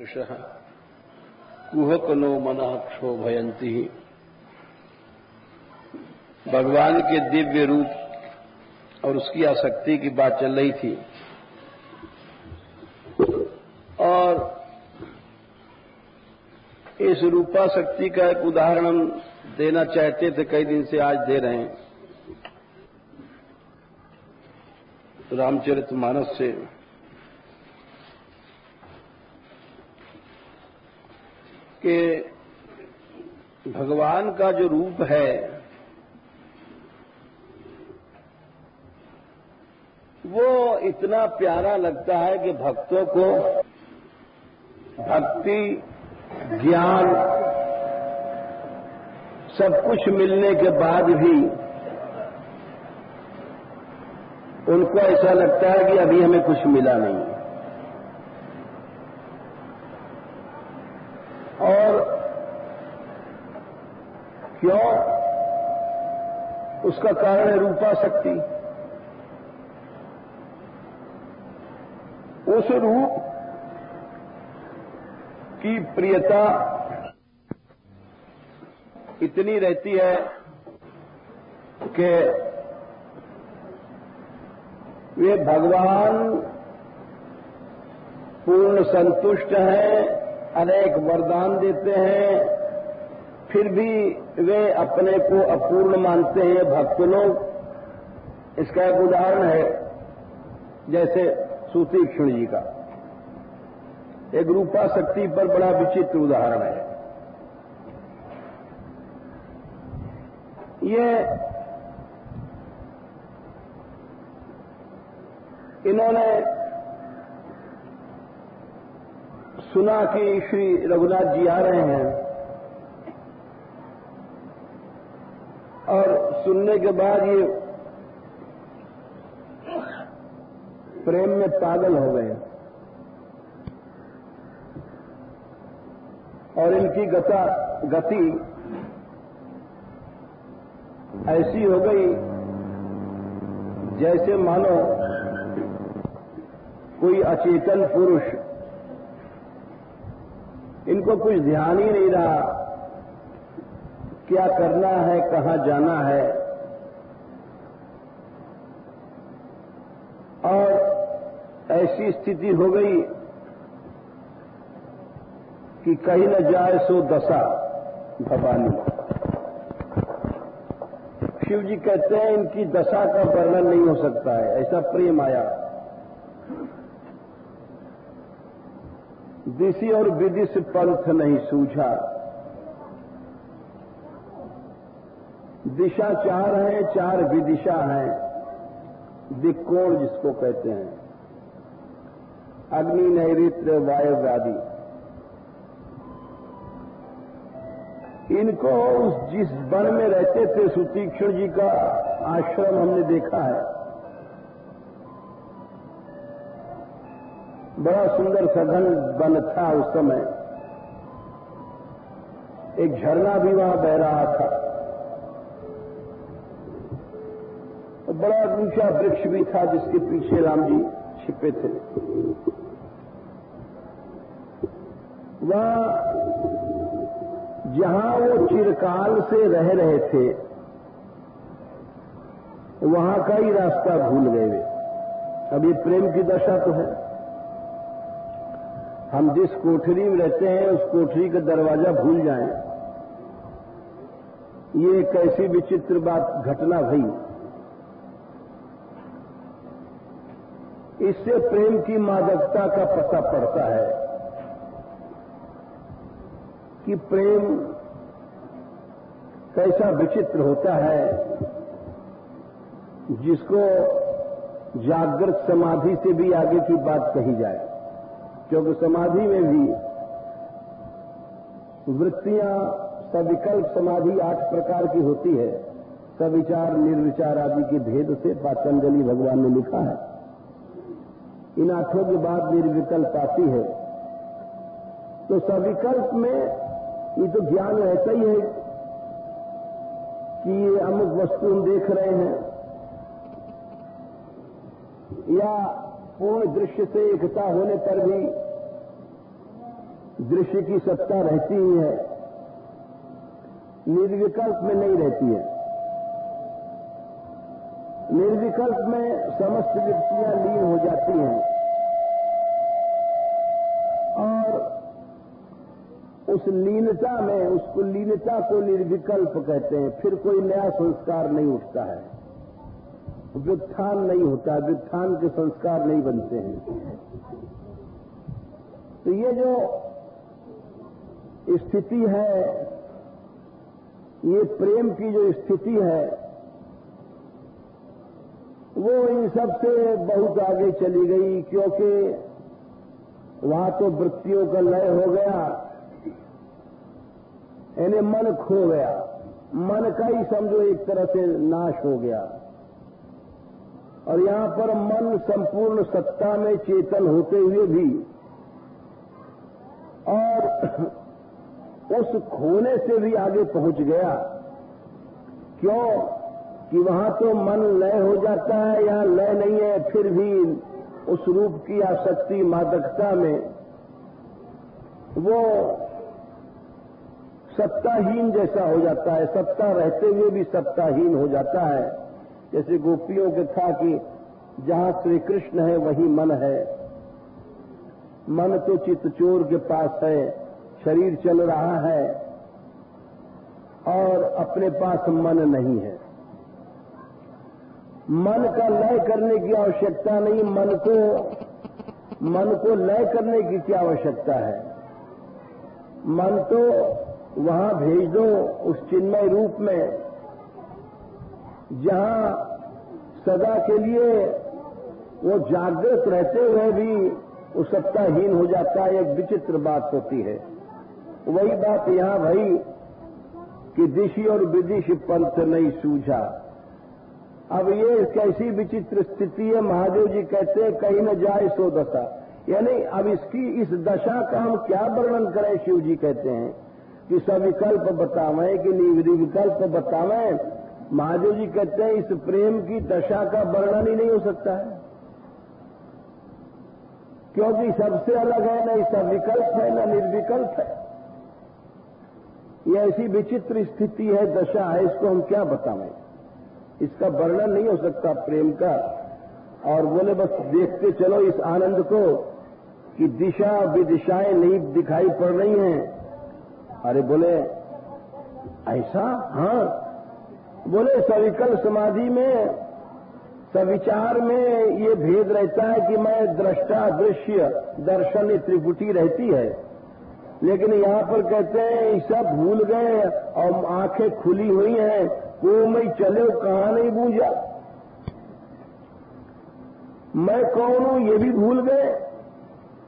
ऋषः कुहकनो मनः क्षोभयन्ति। भगवान के दिव्य रूप और उसकी आसक्ति की बात चल रही थी और इस रूपाशक्ति का एक उदाहरण हम देना चाहते थे, कई दिन से आज दे रहे हैं। रामचरितमानस से कि भगवान का जो रूप है वो इतना प्यारा लगता है कि भक्तों को भक्ति, ज्ञान सब कुछ मिलने के बाद भी उनको ऐसा लगता है कि अभी हमें कुछ मिला नहीं। और क्यों? उसका कारण है रूपाशक्ति। उस रूप की प्रियता इतनी रहती है कि वे भगवान पूर्ण संतुष्ट हैं, अनेक वरदान देते हैं, फिर भी वे अपने को अपूर्ण मानते हैं भक्त लोग। इसका एक उदाहरण है जैसे सुतीक्ष्ण जी का, एक रूपाशक्ति पर बड़ा विचित्र उदाहरण है। ये इन्होंने सुना कि श्री रघुनाथ जी आ रहे हैं और सुनने के बाद ये प्रेम में पागल हो गए और इनकी गति ऐसी हो गई जैसे मानो कोई अचेतन पुरुष, इनको कुछ ध्यान ही नहीं रहा क्या करना है, कहां जाना है। और ऐसी स्थिति हो गई कि कहीं न जाए सो दशा भवानी। शिव जी कहते हैं इनकी दशा का वर्णन नहीं हो सकता है, ऐसा प्रेम आया। दिशि और विदिश पंथ नहीं सूझा। दिशा चार हैं, चार विदिशा हैं, दिक्कोण जिसको कहते हैं, अग्नि, नैऋत्य, वायव्य आदि। इनको जिस वन में रहते थे, सुतीक्ष्ण जी का आश्रम हमने देखा है, बड़ा सुंदर सघन वन था उस समय। एक झरना भी वहां बह रहा था, बड़ा ऊंचा वृक्ष भी था जिसके पीछे राम जी छिपे थे। वहां जहां वो चिरकाल से रह रहे थे वहां का ही रास्ता भूल गए वे। अब ये प्रेम की दशा तो है। हम जिस कोठरी में रहते हैं उस कोठरी का दरवाजा भूल जाएं, ये कैसी विचित्र बात घटना भई। इससे प्रेम की मादकता का पता पड़ता है कि प्रेम कैसा विचित्र होता है, जिसको जागृत समाधि से भी आगे की बात कही जाए। क्योंकि समाधि में भी वृत्तियां, सविकल्प समाधि 8 प्रकार की होती है। सविचार, निर्विचार आदि के भेद से पातंजलि भगवान ने लिखा है। इन 8 के बाद निर्विकल्प आती है। तो सविकल्प में ये तो ज्ञान ऐसा ही है कि ये अमुक वस्तु हम देख रहे हैं, या पूर्ण दृश्य से एकता होने पर भी दृश्य की सत्ता रहती ही है, निर्विकल्प में नहीं रहती है। निर्विकल्प में समस्त वृत्तियां लीन हो जाती हैं और उस लीनता में, उसको लीनता को निर्विकल्प कहते हैं। फिर कोई नया संस्कार नहीं उठता है, व्युत्थान नहीं होता, व्युत्थान के संस्कार नहीं बनते हैं। तो ये जो स्थिति है, ये प्रेम की जो स्थिति है, वो इन सब से बहुत आगे चली गई, क्योंकि वहां तो वृत्तियों का लय हो गया, यानी मन खो गया, मन का ही समझो एक तरह से नाश हो गया। और यहां पर मन संपूर्ण सत्ता में चेतन होते हुए भी और उस खोने से भी आगे पहुंच गया। क्यों कि वहां तो मन लय हो जाता है, यहां लय नहीं है, फिर भी उस रूप की आसक्ति मादकता में वो सत्ताहीन जैसा हो जाता है, सत्ता रहते हुए भी सत्ताहीन हो जाता है। जैसे गोपियों के था कि जहां श्री कृष्ण है वहीं मन है, मन तो चित्तचोर के पास है, शरीर चल रहा है और अपने पास मन नहीं है। मन का लय करने की आवश्यकता नहीं, मन को लय करने की क्या आवश्यकता है? मन तो वहां भेज दो उस चिन्मय रूप में, जहां सदा के लिए वो जागृत रहते हुए भी वो सत्ताहीन हो जाता है। एक विचित्र बात होती है। वही बात यहां भाई कि दिशि और विदिश पंथ नहीं सूझा। अब ये कैसी विचित्र स्थिति है, महादेव जी कहते हैं कहीं न जाए सो दशा, यानी अब इसकी इस दशा का हम क्या वर्णन करें। शिव जी कहते हैं कि सविकल्प बतावें कि निर्विकल्प बतावें। महादेव जी कहते हैं इस प्रेम की दशा का वर्णन ही नहीं हो सकता है, क्योंकि सबसे अलग है, न सविकल्प है न निर्विकल्प है। यह ऐसी विचित्र स्थिति है, दशा है, इसको हम क्या बतावें, इसका वर्णन नहीं हो सकता प्रेम का। और बोले बस देखते चलो इस आनंद को कि दिशा विदिशाएं नहीं दिखाई पड़ रही हैं। अरे बोले ऐसा? हाँ। बोले सविकल समाधि में, सविचार में ये भेद रहता है कि मैं दृष्टा, दृश्य, दर्शन, त्रिपुटी रहती है, लेकिन यहां पर कहते हैं सब भूल गए और आंखें खुली हुई हैं, वो मैं चले कहां नहीं बूझा, मैं कौन हूं ये भी भूल गए।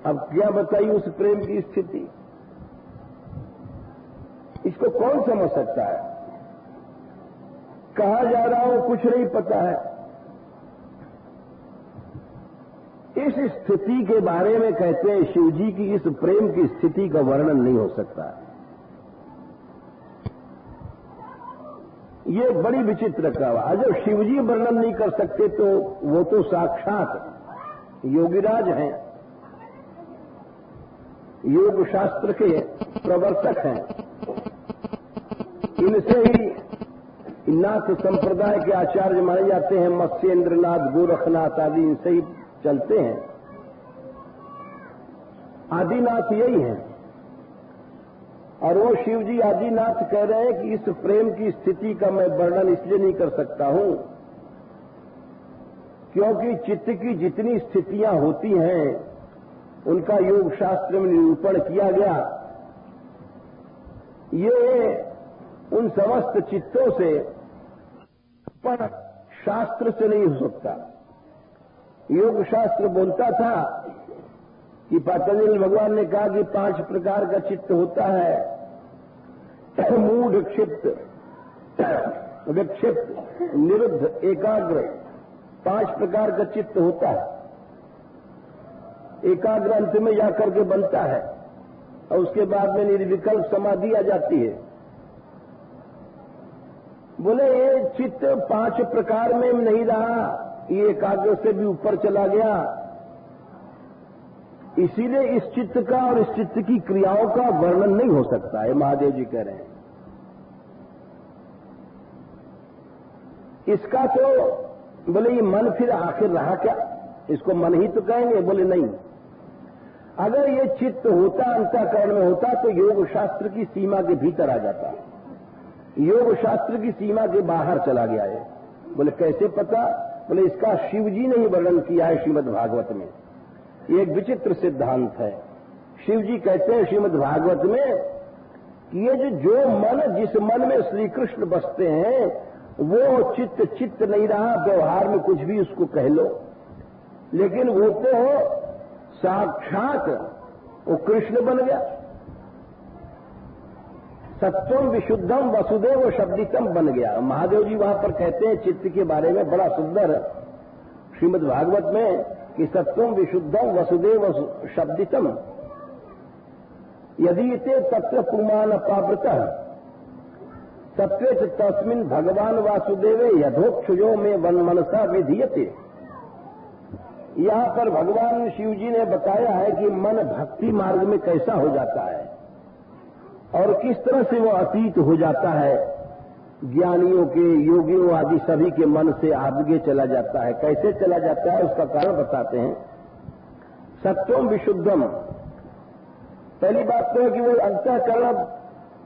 अब क्या बताइए उस प्रेम की स्थिति, इसको कौन समझ सकता है? कहां जा रहा हूं कुछ नहीं पता है। इस स्थिति के बारे में कहते हैं शिव जी की इस प्रेम की स्थिति का वर्णन नहीं हो सकता। ये बड़ी विचित्र कहा। जब शिव जी वर्णन नहीं कर सकते तो वो तो साक्षात योगीराज हैं, योग शास्त्र के प्रवर्तक हैं। इनसे ही नाथ संप्रदाय के आचार्य माने जाते हैं। मत्स्येंद्रनाथ, गोरखनाथ आदि इनसे ही चलते हैं। आदिनाथ यही हैं और वो शिव जी आदिनाथ कह रहे हैं कि इस प्रेम की स्थिति का मैं वर्णन इसलिए नहीं कर सकता हूं क्योंकि चित्त की जितनी स्थितियां होती हैं उनका योग शास्त्र में निरूपण किया गया। ये उन समस्त चित्तों से पर शास्त्र से नहीं हो सकता। योग शास्त्र बोलता था कि पतंजलि भगवान ने कहा कि 5 प्रकार का चित्त होता है, मूढ़, क्षिप्त, विक्षिप्त, निरुद्ध, एकाग्र, 5 प्रकार का चित्त होता है। एकाग्र अंत में जाकर के बनता है और उसके बाद में निर्विकल्प समाधि आ जाती है। बोले ये चित्त 5 प्रकार में नहीं रहा, ये एकाग्र से भी ऊपर चला गया इसीलिए इस चित्त का और इस चित्त की क्रियाओं का वर्णन नहीं हो सकता है, महादेव जी कह रहे हैं। इसका तो बोले ये मन फिर आखिर रहा क्या, इसको मन ही तो कहेंगे? बोले नहीं, अगर ये चित्त होता अंतःकरण में होता तो योग शास्त्र की सीमा के भीतर आ जाता, योग शास्त्र की सीमा के बाहर चला गया है। बोले कैसे पता? बोले इसका शिव जी ने ही वर्णन किया है श्रीमद् भागवत में। ये एक विचित्र सिद्धांत है। शिव जी कहते हैं श्रीमद् भागवत में कि ये जो मन, जिस मन में श्री कृष्ण बसते हैं वो चित्त नहीं रहा, व्यवहार में कुछ भी उसको कह लो, लेकिन वो तो साक्षात वो कृष्ण बन गया। सत्वम विशुद्धम वसुदेव शब्दितम बन गया। महादेव जी वहां पर कहते हैं चित्त के बारे में बड़ा सुंदर श्रीमद् भागवत में कि सत्वम विशुद्धम वसुदेव शब्दितम यदि ते तत्र पुमान अपावृतः सत्वेच तस्मिन् भगवान वासुदेवे यथोक्षुजो में वन मनसा विधीयते। यहां पर भगवान शिव जी ने बताया है कि मन भक्ति मार्ग में कैसा हो जाता है और किस तरह से वो अतीत हो जाता है, ज्ञानियों के, योगियों आदि सभी के मन से आगे चला जाता है। कैसे चला जाता है उसका कारण बताते हैं। सत्वम विशुद्धम, पहली बात तो है कि वो अंतःकरण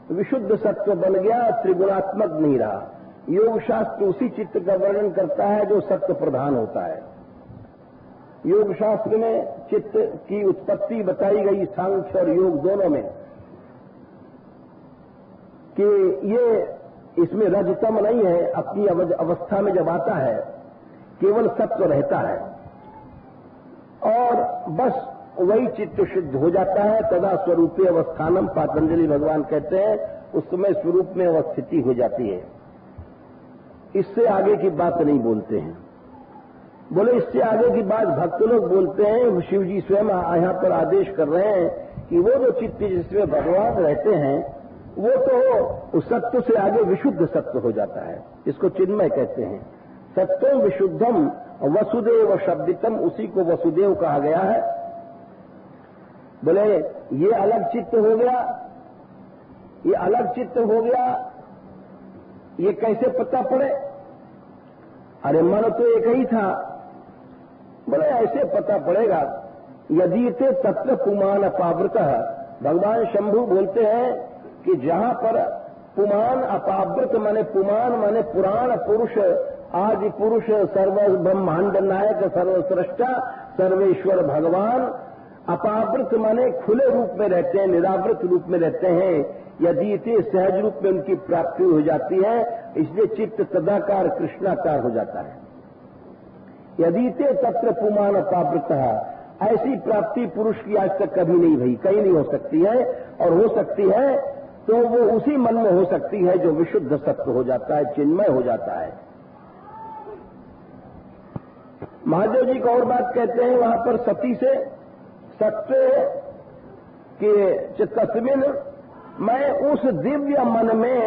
विशुद्ध सत्व बन गया, त्रिगुणात्मक नहीं रहा। योग शास्त्र उसी चित्त का वर्णन करता है जो सत्व प्रधान होता है। योग शास्त्र में चित्त की उत्पत्ति बताई गई सांख्य और योग दोनों में कि ये इसमें रजतम नहीं है, अपनी अवस्था में जब आता है केवल सत्व रहता है और बस वही चित्त शुद्ध हो जाता है। तदा स्वरूपे अवस्थानम, पातंजलि भगवान कहते हैं उस समय स्वरूप में अवस्थिति हो जाती है। इससे आगे की बात नहीं बोलते हैं। बोले इससे आगे की बात भक्त लोग बोलते हैं। शिव जी स्वयं यहां पर आदेश कर रहे हैं कि वो जो चित्त जिसमें भगवान रहते हैं वो तो उस सत्व से आगे विशुद्ध सत्व हो जाता है। इसको चिन्मय कहते हैं। सत्वम विशुद्धम वसुदेव शब्दितम, उसी को वसुदेव कहा गया है। बोले ये अलग चित्त हो गया, ये अलग चित्त हो गया, ये कैसे पता पड़े? अरे मन तो एक ही था। बोले ऐसे पता पड़ेगा यदि ते तत्र पुमान अपावृतः। भगवान शंभु बोलते हैं कि जहां पर पुमान अपावृत माने पुमान माने पुराण पुरुष, आदि पुरुष, सर्व ब्रह्मांड नायक, सर्वश्रेष्ठा, सर्वेश्वर भगवान अपावृत माने खुले रूप में रहते हैं, निरावृत रूप में रहते हैं। यदि इतने सहज रूप में उनकी प्राप्ति हो जाती है, इसलिए चित्त तदाकार कृष्णाकार हो जाता है। यदि ते तत्र पुमान अपावृतः, ऐसी प्राप्ति पुरुष की आज तक कभी नहीं हुई, कहीं नहीं हो सकती है। और हो सकती है तो वो उसी मन में हो सकती है जो विशुद्ध सत्व हो जाता है, चिन्मय हो जाता है। महादेव जी को और बात कहते हैं वहां पर सती से, सत्व के तस्मिन, मैं उस दिव्य मन में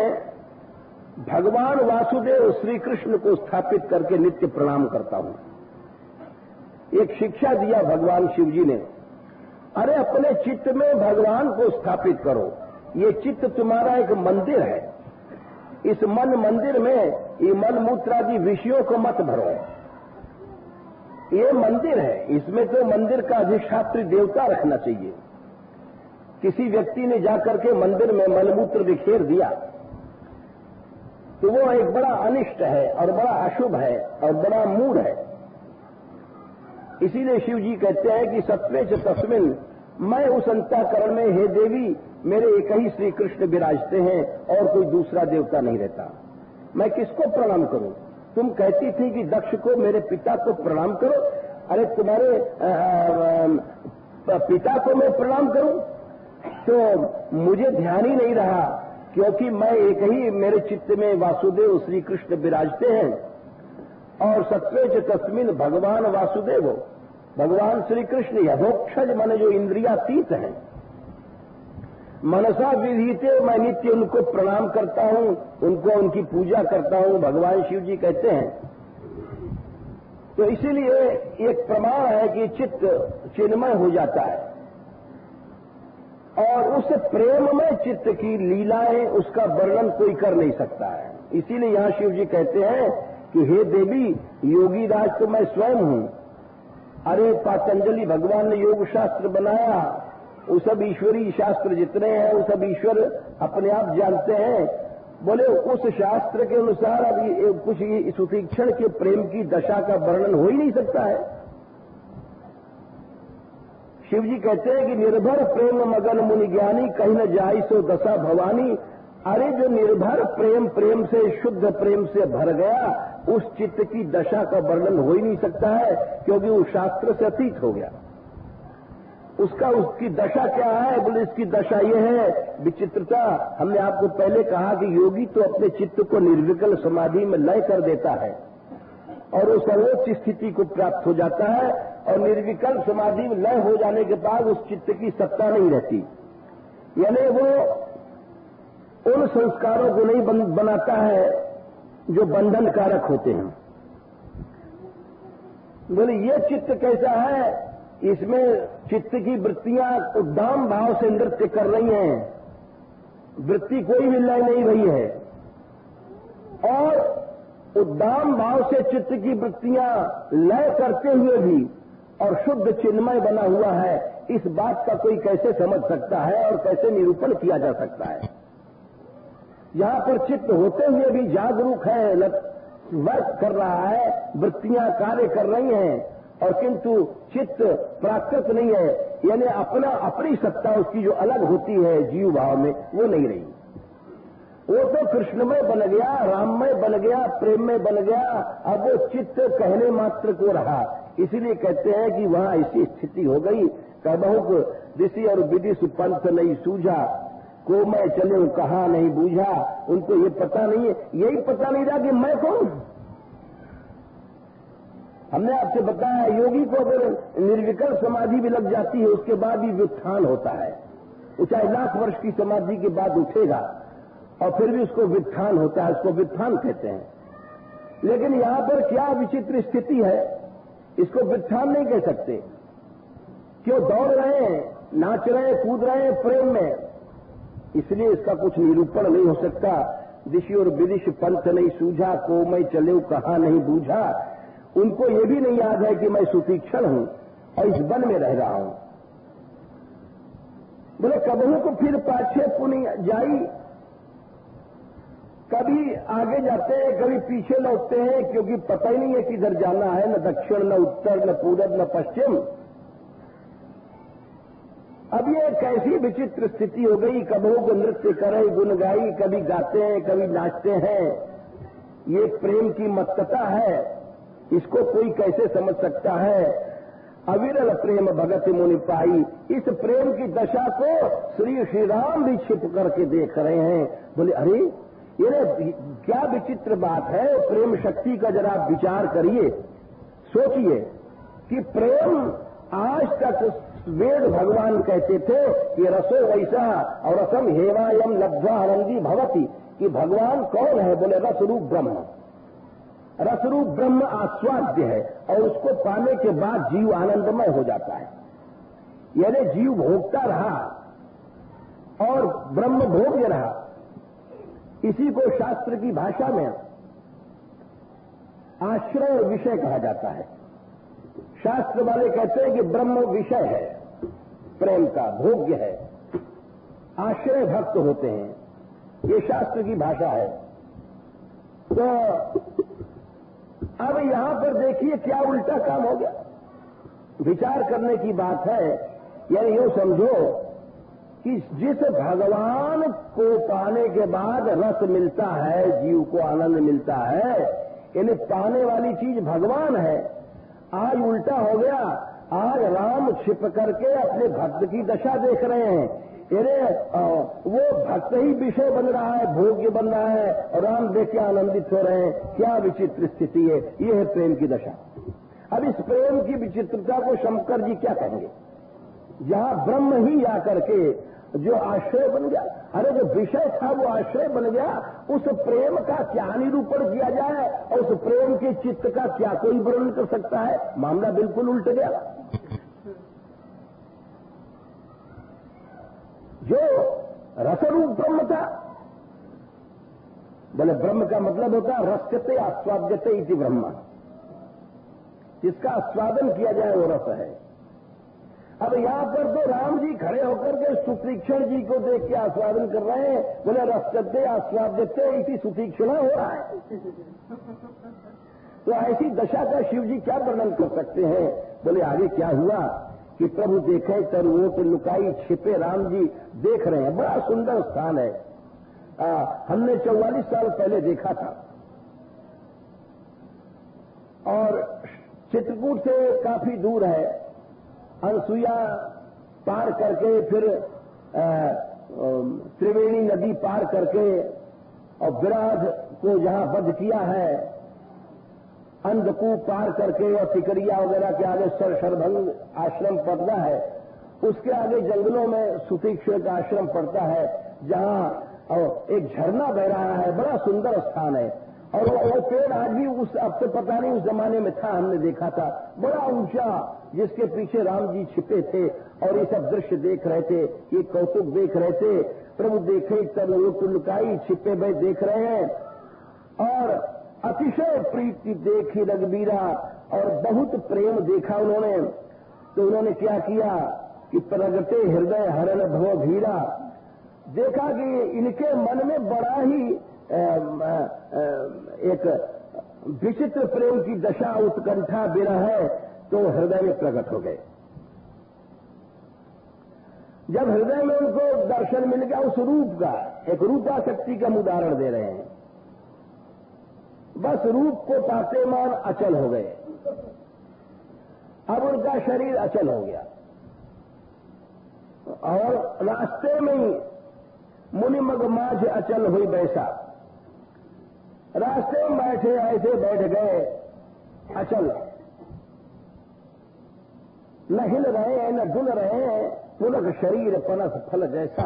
भगवान वासुदेव श्री कृष्ण को स्थापित करके नित्य प्रणाम करता हूं। एक शिक्षा दिया भगवान शिव जी ने, अरे अपने चित्त में भगवान को स्थापित करो। ये चित्त तुम्हारा एक मंदिर है, इस मन मंदिर में ये मल मूत्रादि विषयों को मत भरो। ये मंदिर है, इसमें तो मंदिर का अधिष्ठात्री देवता रखना चाहिए। किसी व्यक्ति ने जाकर के मंदिर में मलमूत्र बिखेर दिया तो वो एक बड़ा अनिष्ट है और बड़ा अशुभ है और बड़ा मूढ़ है। इसीलिए शिव जी कहते हैं कि सत्वेच तस्मिन, मैं उस अंतःकरण में, हे देवी, मेरे एक ही श्री कृष्ण विराजते हैं और कोई दूसरा देवता नहीं रहता। मैं किसको प्रणाम करूं? तुम कहती थी कि दक्ष को, मेरे पिता को प्रणाम करो। अरे तुम्हारे पिता को मैं प्रणाम करूं तो मुझे ध्यान ही नहीं रहा, क्योंकि मैं एक ही, मेरे चित्त में वासुदेव श्री कृष्ण विराजते हैं। और सत्वेच तस्मिन भगवान वासुदेव, भगवान श्री कृष्ण यथोक्षज माने जो इंद्रियातीत हैं, मनसा विधीते, मैं नित्य उनको प्रणाम करता हूं, उनको उनकी पूजा करता हूं, भगवान शिव जी कहते हैं। तो इसीलिए एक प्रमाण है कि चित्त चिन्मय हो जाता है। और उस प्रेममय चित्त की लीलाएं, उसका वर्णन कोई कर नहीं सकता है। इसीलिए यहां शिव जी कहते हैं कि हे देवी, योगी राज तो मैं स्वयं हूं। अरे पातंजलि भगवान ने योग शास्त्र बनाया, वो सब ईश्वरीय शास्त्र जितने हैं वो सब ईश्वर अपने आप जानते हैं। बोले उस शास्त्र के अनुसार अब कुछ सुतीक्षण के प्रेम की दशा का वर्णन हो ही नहीं सकता है। शिव जी कहते हैं कि निर्भर प्रेम मगन मुनि ज्ञानी, कहीं न जाई सो दशा भवानी। अरे जो निर्भर प्रेम से, शुद्ध प्रेम से भर गया, उस चित्त की दशा का वर्णन हो ही नहीं सकता है, क्योंकि वो शास्त्र से अतीत हो गया। उसकी दशा क्या है? बोले इसकी दशा ये है विचित्रता। हमने आपको पहले कहा कि योगी तो अपने चित्त को निर्विकल समाधि में लय कर देता है और वो सर्वोच्च स्थिति को प्राप्त हो जाता है, और निर्विकल समाधि में लय हो जाने के बाद उस चित्त की सत्ता नहीं रहती, यानी वो उन संस्कारों को नहीं बनाता है जो बंधन कारक होते हैं। बोले ये चित्त कैसा है? इसमें चित्त की वृत्तियां उद्दाम भाव से नृत्य कर रही हैं, वृत्ति कोई भी लय नहीं रही है, और उद्दाम भाव से चित्त की वृत्तियां लय करते हुए भी और शुद्ध चिन्मय बना हुआ है। इस बात का कोई कैसे समझ सकता है और कैसे निरूपण किया जा सकता है? यहां पर चित्त होते हुए भी जागरूक है, वर्क कर रहा है, वृत्तियां कार्य कर रही हैं, और किंतु चित्त प्राकृत नहीं है, यानी अपनी सत्ता उसकी जो अलग होती है जीव भाव में, वो नहीं रही। वो तो कृष्णमय बन गया, राममय बन गया, प्रेममय बन गया। अब वो चित्त कहने मात्र को रहा। इसीलिए कहते हैं कि वहां ऐसी स्थिति हो गई, कहबहु ऋषि और विदिश पंथ नहीं सूझा, को मैं चले कहा नहीं बूझा। उनको ये पता नहीं है, यही पता नहीं रहा कि मैं कौन। हमने आपसे बताया योगी को अगर निर्विकल समाधि भी लग जाती है, उसके बाद भी व्युत्थान होता है। वो चाहे लाख वर्ष की समाधि के बाद उठेगा और फिर भी उसको व्युत्थान होता है, उसको व्युत्थान कहते हैं। लेकिन यहां पर क्या विचित्र स्थिति है, इसको व्युत्थान नहीं कह सकते। क्यों दौड़ रहे हैं, नाच रहे हैं, कूद रहे हैं प्रेम में, इसलिए इसका कुछ निरूपण नहीं हो सकता। दिशि और विदिश पंथ नहीं सूझा, को मैं चले कहा नहीं बूझा। उनको ये भी नहीं याद है कि मैं सुतीक्षण हूं और इस वन में रह रहा हूं। बोले कबहू को फिर पाछे पुण्य जाई, कभी आगे जाते हैं, कभी पीछे लौटते हैं, क्योंकि पता ही नहीं है किधर जाना है, न दक्षिण, न उत्तर, न पूरब, न पश्चिम। अब ये कैसी विचित्र स्थिति हो गई, कबहू को नृत्य करे, गुन गाई, कभी गाते हैं, कभी नाचते हैं। ये प्रेम की मत्तता है, इसको कोई कैसे समझ सकता है? अविरल प्रेम भगत मुनि पाई। इस प्रेम की दशा को श्री राम भी छिप करके देख रहे हैं। बोले अरे ये क्या विचित्र बात है। प्रेम शक्ति का जरा आप विचार करिए, सोचिए कि प्रेम आज तक वेद भगवान कहते थे कि रसो वैसा और रसम हेवायम लब्ध्वा आनंदी भवती, कि भगवान कौन है? बोले रस रूप ब्रह्म। रसरूप ब्रह्म आस्वाद्य है और उसको पाने के बाद जीव आनंदमय हो जाता है। यानी जीव भोगता रहा और ब्रह्म भोग्य रहा। इसी को शास्त्र की भाषा में आश्रय और विषय कहा जाता है। शास्त्र वाले कहते हैं कि ब्रह्म विषय है, प्रेम का भोग्य है, आश्रय भक्त होते हैं, ये शास्त्र की भाषा है। तो अब यहां पर देखिए क्या उल्टा काम हो गया। विचार करने की बात है। यानी यूं समझो कि जिस भगवान को पाने के बाद रस मिलता है, जीव को आनंद मिलता है, यानी पाने वाली चीज भगवान है। आज उल्टा हो गया, आज राम छिप करके अपने भक्त की दशा देख रहे हैं। वो भक्त ही विषय बन रहा है, भोग्य बन रहा है, और राम देख के आनंदित हो रहे हैं। क्या विचित्र स्थिति है। ये है प्रेम की दशा। अब इस प्रेम की विचित्रता को शंकर जी क्या कहेंगे? जहां ब्रह्म ही आकर के जो आश्रय बन गया, अरे जो विषय था वो आश्रय बन गया, उस प्रेम का क्या निरूपण किया जाए और उस प्रेम के चित्त का क्या कोई वर्णन कर सकता है? मामला बिल्कुल उल्ट गया। रसरूप ब्रह्म था। बोले ब्रह्म का मतलब होता है रस्यते आस्वाद्यते इति ब्रह्म, जिसका आस्वादन किया जाए वो रस है। अब यहां पर तो राम जी खड़े होकर के सुतीक्षण जी को देख के आस्वादन कर रहे हैं। बोले रस्यते आस्वाद्यते इति सुतीक्षण हो रहा है। तो ऐसी दशा का शिव जी क्या वर्णन कर सकते हैं। बोले आगे क्या हुआ कि प्रभु देखे तरवोट लुकाई छिपे राम जी देख रहे हैं। बड़ा सुंदर स्थान है। हमने 44 साल पहले देखा था और चित्रकूट से काफी दूर है। अनसुईया पार करके फिर त्रिवेणी नदी पार करके और विराट को जहां वध किया है, अंधकूप पार करके और टिकरिया वगैरह के आगे सरभंग आश्रम पड़ता है। उसके आगे जंगलों में सुतीक्षण का आश्रम पड़ता है, जहां एक झरना बह रहा है। बड़ा सुंदर स्थान है। और वो पेड़ आज भी उस, अब तो पता नहीं उस जमाने में था, हमने देखा था, बड़ा ऊंचा, जिसके पीछे राम जी छिपे थे और ये सब दृश्य देख रहे थे, ये कौतुक देख रहे थे। प्रभु देखे तब वो लुकाई छिपे भाई देख रहे हैं और अतिशय प्रीति देखी रघुबीरा, और बहुत प्रेम देखा उन्होंने। तो उन्होंने क्या किया कि प्रगटे हृदय हरण भव धीरा, देखा कि इनके मन में बड़ा ही एक विचित्र प्रेम की दशा उत्कंठा विरह है, तो हृदय में प्रकट हो गए। जब हृदय में उनको दर्शन मिल गया उस रूप का, एक रूपाशक्ति का उदाहरण दे रहे हैं, बस रूप को पाते मान अचल हो गए। अब उनका शरीर अचल हो गया और रास्ते में ही मुनि मग माझ अचल हुई बैसा, रास्ते में बैठे ऐसे बैठ गए अचल, न हिल रहे हैं न डुल रहे हैं, पुलक शरीर पनस फल जैसा।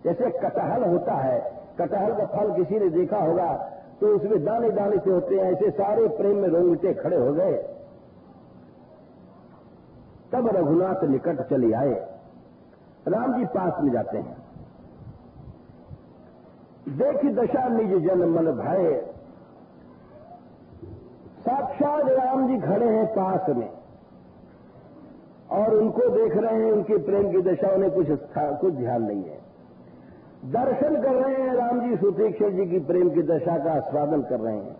जैसे कटहल होता है, कटहल का फल किसी ने देखा होगा तो उसमें दाने दाने से होते हैं, ऐसे सारे प्रेम में रोंगटे खड़े हो गए। तब रघुनाथ निकट चले आए। राम जी पास में जाते हैं, देख दशा निज जन मन भय, साक्षात राम जी खड़े हैं पास में और उनको देख रहे हैं। उनके प्रेम की दशा उन्हें कुछ ध्यान नहीं है। दर्शन कर रहे हैं राम जी, सुतीक्षण जी की प्रेम की दशा का आस्वादन कर रहे हैं।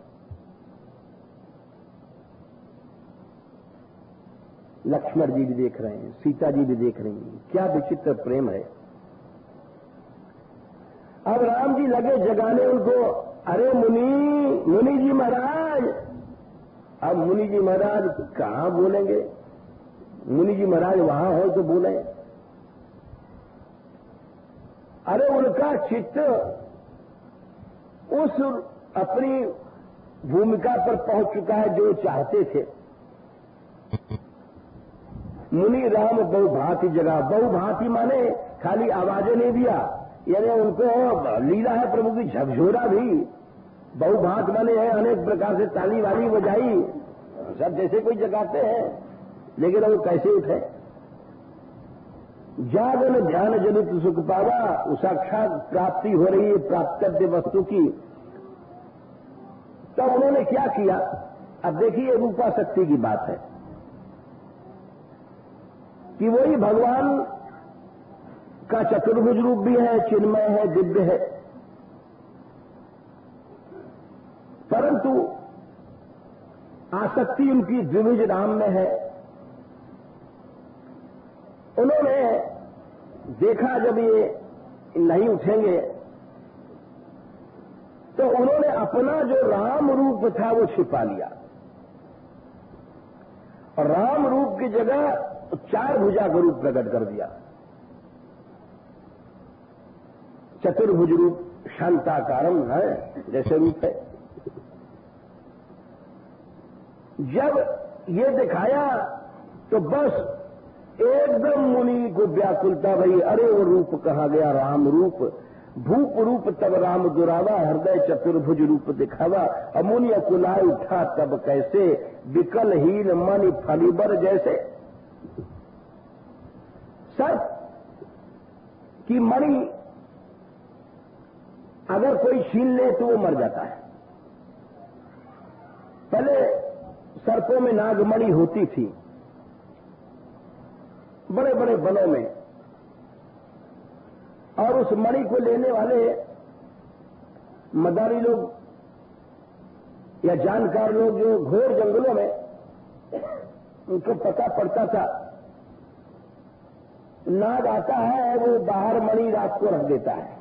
लक्ष्मण जी भी देख रहे हैं, सीता जी भी देख रही हैं। क्या विचित्र प्रेम है। अब राम जी लगे जगाने उनको, अरे मुनि जी महाराज। अब मुनि जी महाराज कहां बोलेंगे, मुनि जी महाराज वहां हो तो बोले। अरे उनका चित्त उस अपनी भूमिका पर पहुंच चुका है जो चाहते थे। मुनि राम बहुभांति जगह, बहुभांति माने खाली आवाजें नहीं दिया, यानी उनको लीला है प्रभु की झकझोरा भी। बहुभांत माने है अनेक प्रकार से ताली वाली बजाई, सब जैसे कोई जगाते हैं, लेकिन वो कैसे उठे। जागन ध्यान जनित सुख पावा, साक्षात प्राप्ति हो रही है प्राप्तव्य वस्तु की। तब उन्होंने क्या किया, अब देखिए रूपाशक्ति की बात है कि वही भगवान का चतुर्भुज रूप भी है, चिन्मय है, दिव्य है, परंतु आसक्ति उनकी द्विभुज नाम में है। उन्होंने देखा जब ये नहीं उठेंगे तो उन्होंने अपना जो राम रूप था वो छिपा लिया और राम रूप की जगह चार भुजा का रूप प्रकट कर दिया। चतुर्भुज रूप शांताकारम है जैसे रूप है। जब ये दिखाया तो बस एकदम मुनि को व्याकुलता भई, अरे वो रूप कहा गया राम रूप, भूप रूप तब राम दुरावा, हृदय चतुर्भुज रूप दिखावा। अमुनि अकुलाय उठा तब कैसे, विकल हीन मन फलीबर जैसे। सर्प की मणि अगर कोई छीन ले तो वो मर जाता है। पहले सर्पों में नागमणि होती थी, बड़े बड़े वनों में, और उस मणि को लेने वाले मदारी लोग या जानकार लोग जो घोर जंगलों में, उनको पता पड़ता था नाग आता है, वो बाहर मणि रात को रख देता है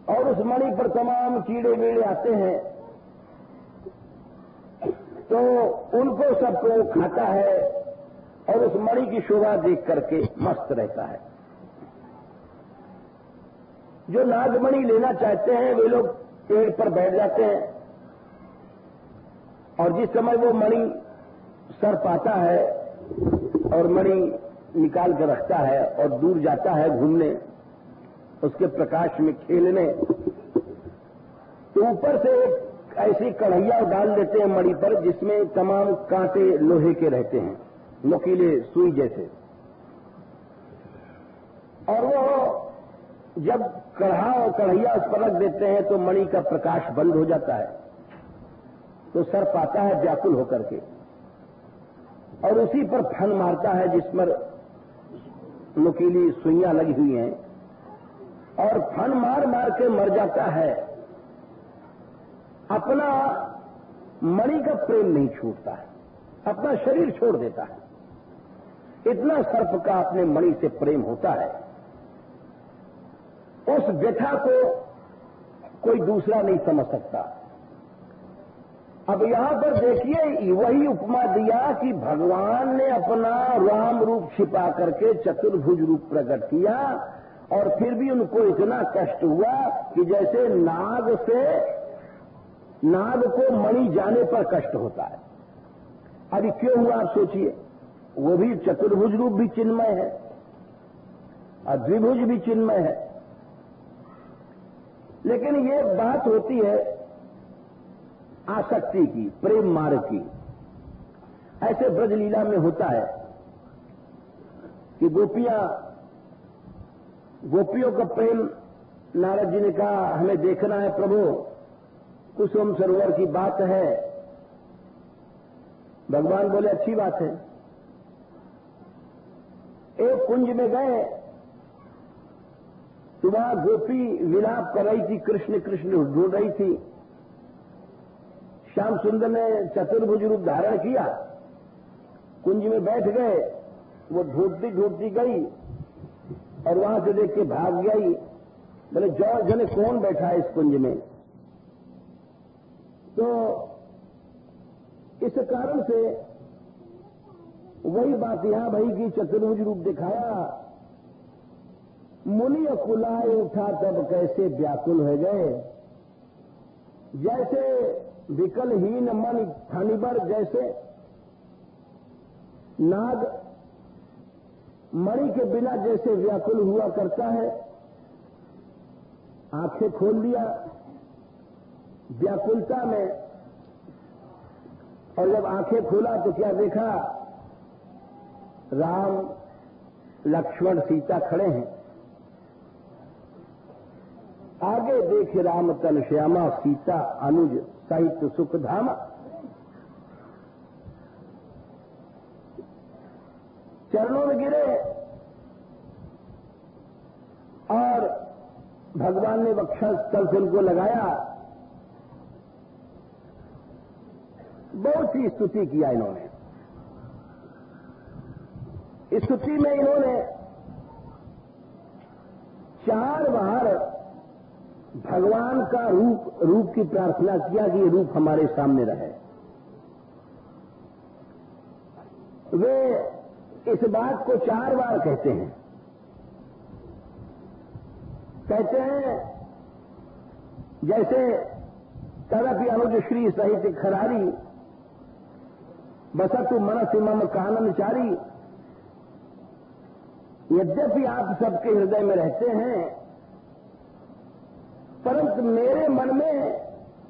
और उस मणि पर तमाम कीड़े वीड़े आते हैं, तो उनको सबको खाता है और उस मणि की शोभा देख करके मस्त रहता है। जो नागमणि लेना चाहते हैं वे लोग पेड़ पर बैठ जाते हैं और जिस समय वो मणि सर पाता है और मणि निकाल कर रखता है और दूर जाता है घूमने, उसके प्रकाश में खेलने, तो ऊपर से एक ऐसी कढ़ैया डाल देते हैं मणि पर जिसमें तमाम कांटे लोहे के रहते हैं, नुकीले सुई जैसे, और वो जब कढ़ैया उस पर रख देते हैं तो मणि का प्रकाश बंद हो जाता है, तो सर पाता है व्याकुल होकर के और उसी पर फन मारता है जिस पर नुकीली सुइयां लगी हुई हैं, और फन मार मार के मर जाता है। अपना मणि का प्रेम नहीं छूटता है, अपना शरीर छोड़ देता है, इतना सर्प का अपने मणि से प्रेम होता है। उस व्यथा को कोई दूसरा नहीं समझ सकता। अब यहां पर देखिए वही उपमा दिया कि भगवान ने अपना राम रूप छिपा करके चतुर्भुज रूप प्रकट किया और फिर भी उनको इतना कष्ट हुआ कि जैसे नाग को मणि जाने पर कष्ट होता है। अभी क्यों हुआ आप सोचिए, वो भी चतुर्भुज रूप भी चिन्मय है और द्विभुज भी चिन्मय है, लेकिन ये बात होती है आसक्ति की, प्रेम मार्ग की। ऐसे ब्रजलीला में होता है कि गोपियों का प्रेम, नारद जी ने कहा हमें देखना है प्रभु, कुसुम सरोवर की बात है। भगवान बोले अच्छी बात है। एक कुंज में गए तो वहां गोपी विलाप कर रही थी, कृष्ण कृष्ण ढूंढ रही थी। श्याम सुंदर ने चतुर्भुज रूप धारण किया, कुंज में बैठ गए, वो ढूंढती ढूंढती गई और वहां से देख के भाग गई। बोले जने कौन बैठा है इस कुंज में। तो इस कारण से वही बात यहां भई की चतुर्भुज रूप दिखाया। मुनि कुलाए उठा तब कैसे व्याकुल हो गए, जैसे विकलहीन मन थानिबर, जैसे नाग मणि के बिना जैसे व्याकुल हुआ करता है। आंखें खोल दिया व्याकुलता में, और जब आंखें खोला तो क्या देखा, राम लक्ष्मण सीता खड़े हैं। आगे देखे राम तन श्यामा, सीता अनुज साहित्य सुख धामा। चरणों में गिरे और भगवान ने वक्षस्थल से उनको लगाया। बहुत सी स्तुति किया इन्होंने। इस स्तुति में इन्होंने 4 बार भगवान का रूप की प्रार्थना किया कि ये रूप हमारे सामने रहे। वे इस बात को 4 बार कहते हैं। कहते हैं जैसे तदपि अनुज श्री सहित खरारी, बसतु मनसि मम काननचारी। यद्यपि आप सबके हृदय में रहते हैं, परंतु मेरे मन में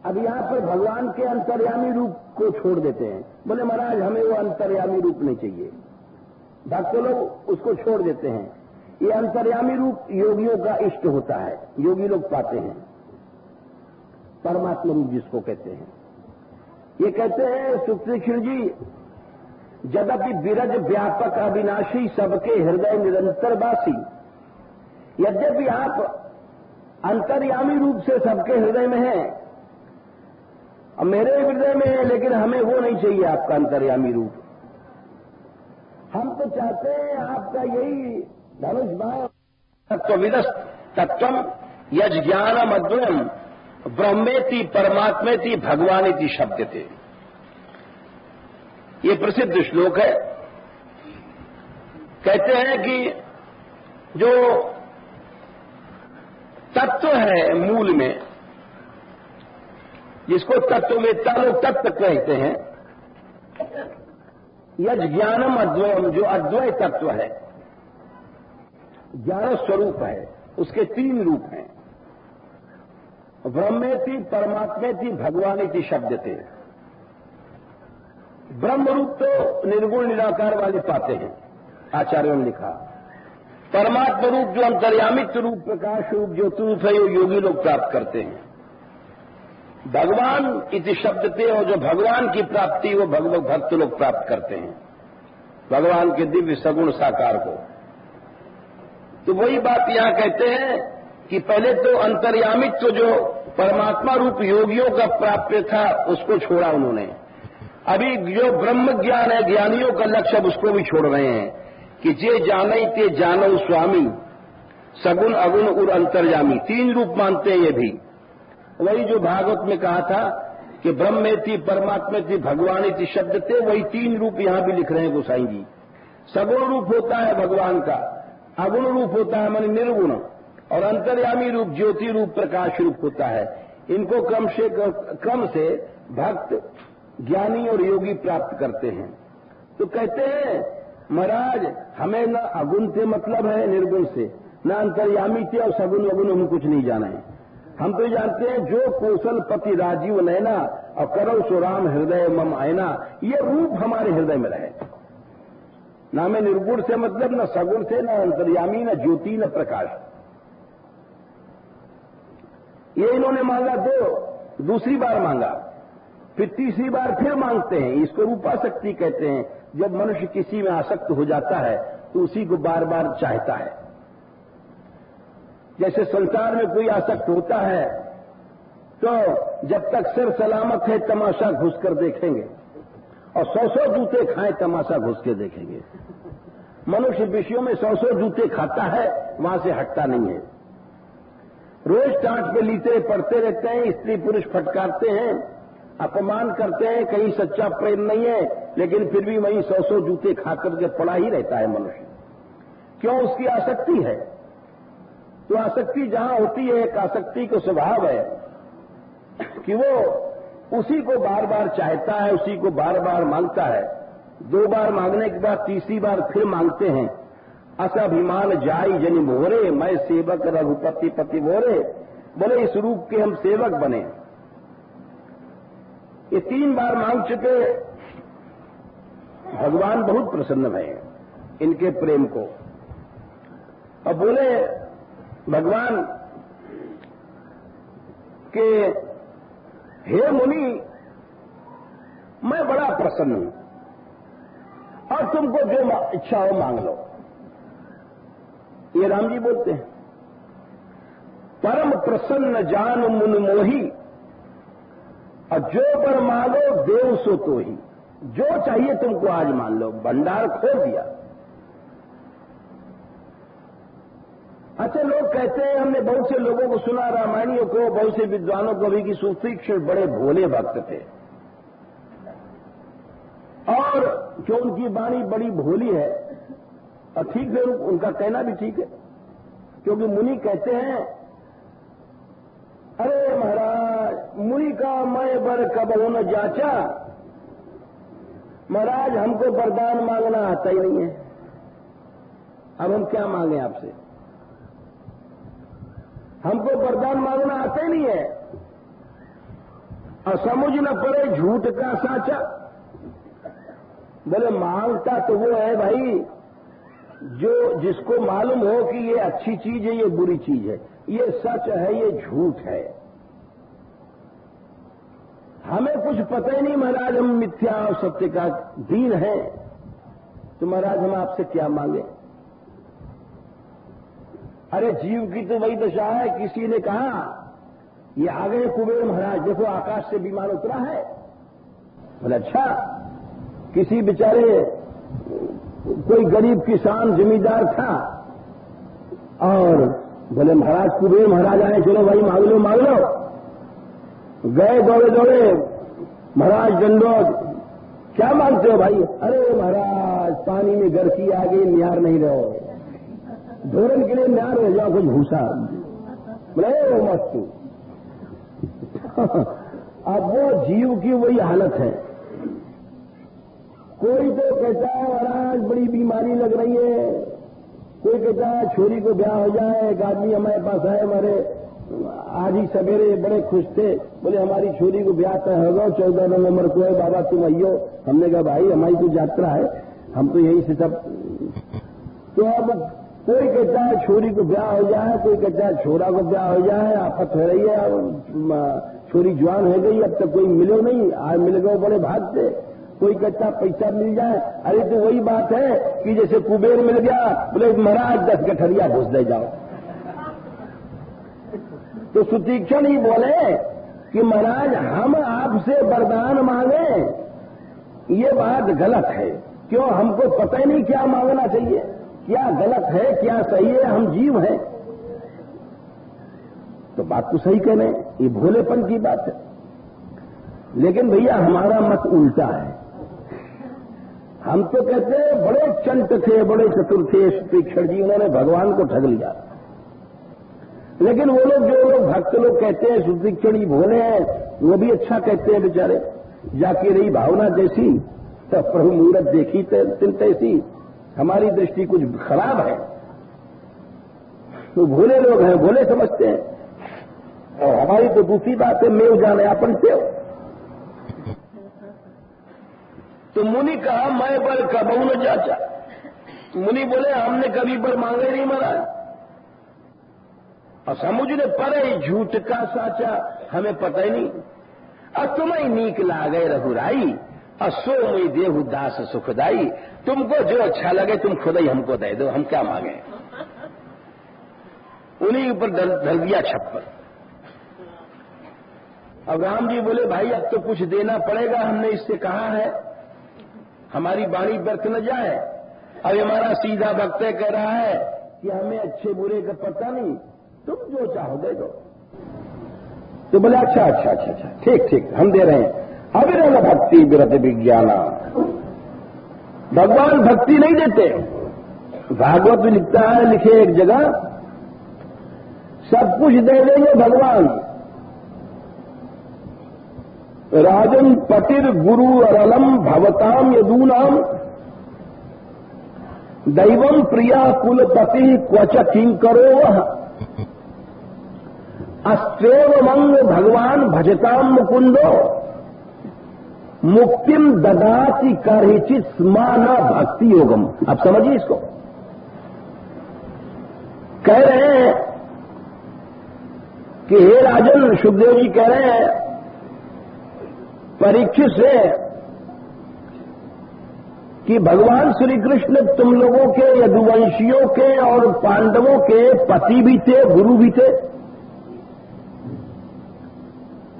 अब यहां पर भगवान के अंतर्यामी रूप को छोड़ देते हैं। बोले महाराज हमें वो अंतर्यामी रूप नहीं चाहिए, भक्त लोग उसको छोड़ देते हैं। ये अंतर्यामी रूप योगियों का इष्ट होता है, योगी लोग पाते हैं, परमात्मा रूप जिसको कहते हैं। ये कहते हैं सुखतीक्षण जी, यद्यपि विरज व्यापक अविनाशी सबके हृदय निरंतर वासी, यद्यपि आप अंतर्यामी रूप से सबके हृदय में हैं और मेरे हृदय में है, लेकिन हमें वो नहीं चाहिए आपका अंतर्यामी रूप। हम तो चाहते हैं आपका यही धनुष बाण तत्वविदस् तत्वम यज ज्ञानम अद्वयम ब्रह्मेति परमात्मेति भगवानेति शब्दते। ये प्रसिद्ध श्लोक है। कहते हैं कि जो तत्व है मूल में, जिसको तत्ववेत्ता लोग तत्व कहते हैं, यज ज्ञानम अद्वयम, जो अद्वय तत्व है, ज्ञान स्वरूप है, उसके 3 रूप हैं, ब्रह्मेति परमात्मेति भगवानेति शब्दते। ब्रह्म रूप तो निर्गुण निराकार वाले पाते हैं, आचार्यों ने लिखा। परमात्मा रूप जो अंतर्यामित्व रूप, प्रकाश रूप, ज्योति रूप है, वो योगी लोग प्राप्त करते हैं। भगवान इति शब्दते, और जो भगवान की प्राप्ति वो भक्त लोग प्राप्त करते हैं, भगवान के दिव्य सगुण साकार को। तो वही बात यहां कहते हैं कि पहले तो अंतर्यामित्व जो परमात्मा रूप योगियों का प्राप्य था उसको छोड़ा उन्होंने। अभी जो ब्रह्म ज्ञान है, ज्ञानियों का लक्ष्य, अब उसको भी छोड़ रहे हैं कि जे जानई ते जानो स्वामी, सगुण अगुण और अंतर्यामी, 3 रूप मानते हैं ये भी। वही जो भागवत में कहा था कि ब्रह्मेति परमात्मेति भगवानेति शब्द थे, वही 3 रूप यहां भी लिख रहे हैं गोसाई जी। सगुण रूप होता है भगवान का, अगुण रूप होता है माने निर्गुण, और अंतर्यामी रूप ज्योति रूप प्रकाश रूप होता है। इनको क्रम से भक्त ज्ञानी और योगी प्राप्त करते हैं। तो कहते हैं महाराज हमें न अगुण से मतलब है निर्गुण से, न अंतर्यामी से और सगुण अगुण हमें कुछ नहीं जाना है। हम तो जानते हैं जो कौशल पति राजीव नैना और करो सो राम हृदय मम आयना, ये रूप हमारे हृदय में रहे। न हमें निर्गुण से मतलब, न सगुण से, न अंतर्यामी, न ज्योति, न प्रकाश। ये इन्होंने मांगा, दूसरी बार मांगा, फिर तीसरी बार फिर मांगते हैं। इसको रूपासक्ति कहते हैं। जब मनुष्य किसी में आसक्त हो जाता है तो उसी को बार बार चाहता है। जैसे संसार में कोई आसक्त होता है तो जब तक सिर सलामत है तमाशा घुस कर देखेंगे, और 100 जूते खाए तमाशा घुस के देखेंगे। मनुष्य विषयों में 100 जूते खाता है, वहां से हटता नहीं है। रोज टांट पे लीते पड़ते रहते हैं, स्त्री पुरुष फटकारते हैं, अपमान करते हैं, कहीं सच्चा प्रेम नहीं है, लेकिन फिर भी वहीं 100 जूते खाकर के पड़ा ही रहता है मनुष्य। क्यों? उसकी आसक्ति है। तो आसक्ति जहां होती है, एक आसक्ति का स्वभाव है कि वो उसी को बार बार चाहता है, उसी को बार बार मांगता है। 2 बार मांगने के बाद तीसरी बार फिर मांगते हैं। असाभिमान जाई जनि मोरे, मैं सेवक रघुपति पति मोरे। बोले इस रूप के हम सेवक बने। ये 3 बार मांग चुके। भगवान बहुत प्रसन्न है इनके प्रेम को, और बोले भगवान के हे मुनि, मैं बड़ा प्रसन्न हूं और तुमको जो इच्छा हो मांग लो। ये राम जी बोलते हैं, परम प्रसन्न जान मुन मोही, और जो पर मांगो देव सो तो ही। जो चाहिए तुमको आज मान लो, भंडार खोल दिया। अच्छा, लोग कहते हैं, हमने बहुत से लोगों को सुना, रामायणियों को, बहुत से विद्वानों को भी, कि सुतीक्षण बड़े भोले भक्त थे, और जो उनकी वाणी बड़ी भोली है। और ठीक है, उनका कहना भी ठीक है, क्योंकि मुनि कहते हैं, अरे महाराज, मुनि का मैं बर कबहू न जाचा। महाराज हमको वरदान मांगना आता ही नहीं है, अब हम क्या मांगे आपसे? हमको वरदान मांगना आता ही नहीं है, और समझ न पड़े झूठ का साचा। बोले मांगता तो वो है भाई जो जिसको मालूम हो कि ये अच्छी चीज है, ये बुरी चीज है, ये सच है, ये झूठ है। हमें कुछ पता ही नहीं महाराज, हम मिथ्या और सत्य का दीन है, तो महाराज हम आपसे क्या मांगे? अरे जीव की तो वही दशा है। किसी ने कहा ये आ गए कुबेर महाराज, देखो आकाश से विमान उतरा है। बोले अच्छा। किसी बेचारे कोई गरीब किसान जमींदार था और बोले महाराज कुबेर महाराज आए, चलो भाई मांग लो मांग लो। गए दौड़े दौड़े, महाराज दंडोत, क्या मांगते हो भाई? अरे महाराज पानी में गर्की आ गई, न्यार नहीं रहो, धोरन के लिए न्यार हो जाओ, कुछ भूसा। बोले मस्त। अब वो जीव की वही हालत है। कोई तो कहता है महाराज बड़ी बीमारी लग रही है, कोई कहता है छोरी को ब्याह हो जाए। एक आदमी हमारे पास आए, हमारे आज ही सवेरे बड़े खुश थे, बोले हमारी छोरी को ब्याह तय होगा 14 नवंबर को है, बाबा तुम आइयो। हमने कहा भाई हमारी कुछ यात्रा है, हम तो यही से सब। तो अब कोई कहता है छोरी को ब्याह हो जाए, कोई कहता है छोरा को ब्याह हो जाए, आफत हो रही है, छोरी जवान हो गई, अब तक कोई मिलो नहीं, आज मिल गए बड़े भाग से। कोई कहता पैसा मिल जाए। अरे तो वही बात है कि जैसे कुबेर मिल गया, बोले महाराज 10 गठरिया घुस दे जाओ। तो सुतीक्षण ही बोले कि महाराज हम आपसे वरदान मांगे, ये बात गलत है। क्यों? हमको पता ही नहीं क्या मांगना चाहिए, क्या गलत है क्या सही है, हम जीव हैं। तो बात तो सही कह रहे हैं, ये भोलेपन की बात है। लेकिन भैया हमारा मत उल्टा है। हम तो कहते हैं बड़े चंट थे, बड़े चतुर थे सुतीक्षण जी, उन्होंने भगवान को ठग लिया। लेकिन वो लोग जो लोग भक्त लोग कहते हैं सुतीक्षण जी भोले हैं, वो भी अच्छा कहते हैं बेचारे। जाके रही भावना जैसी तो प्रभु मूरत देखी तैसी, हमारी दृष्टि कुछ खराब है। तो भोले लोग हैं, भोले समझते हैं, और हमारी तो दूसरी बात है, मेव जाने अपन से। तो मुनि कहा मैं बर कबहू न जाचा। मुनि बोले हमने कभी बर मांगे नहीं महाराज, और समुझने परे झूठ का साचा, हमें पता ही नहीं। और तुम्हें नीक लागे रघुराई, और सो मुई देहु दास सुखदाई। तुमको जो अच्छा लगे तुम खुद ही हमको दे दो, हम क्या मांगे। उन्हीं ऊपर धर दिया छप्पर। अब राम जी बोले भाई अब तो कुछ देना पड़ेगा, हमने इससे कहा है, हमारी वाणी व्यर्थ न जाए। अब हमारा सीधा भक्त कह रहा है कि हमें अच्छे बुरे का पता नहीं, तुम जो चाहो दे दो। तो बोले अच्छा अच्छा अच्छा अच्छा ठीक ठीक हम दे रहे हैं। अविरल भक्ति विरत विज्ञाना, भगवान भक्ति नहीं देते। भागवत में लिखता है, लिखे एक जगह, सब कुछ दे देंगे भगवान, राजन पतिर गुरु अरलम भवताम यदूनाम, दैवम प्रिया कुलपति क्वच किंकरो वह, अस्त्रेव मंग भगवान भजताम मुकुंदो, मुक्तिम ददाति करहिचित स्मान भक्ति योगम। आप समझिए इसको। कह रहे हैं कि हे राजन, सुखदेव जी कह रहे हैं परीक्षित से कि भगवान श्री कृष्ण तुम लोगों के, यदुवंशियों के और पांडवों के पति भी थे, गुरु भी थे।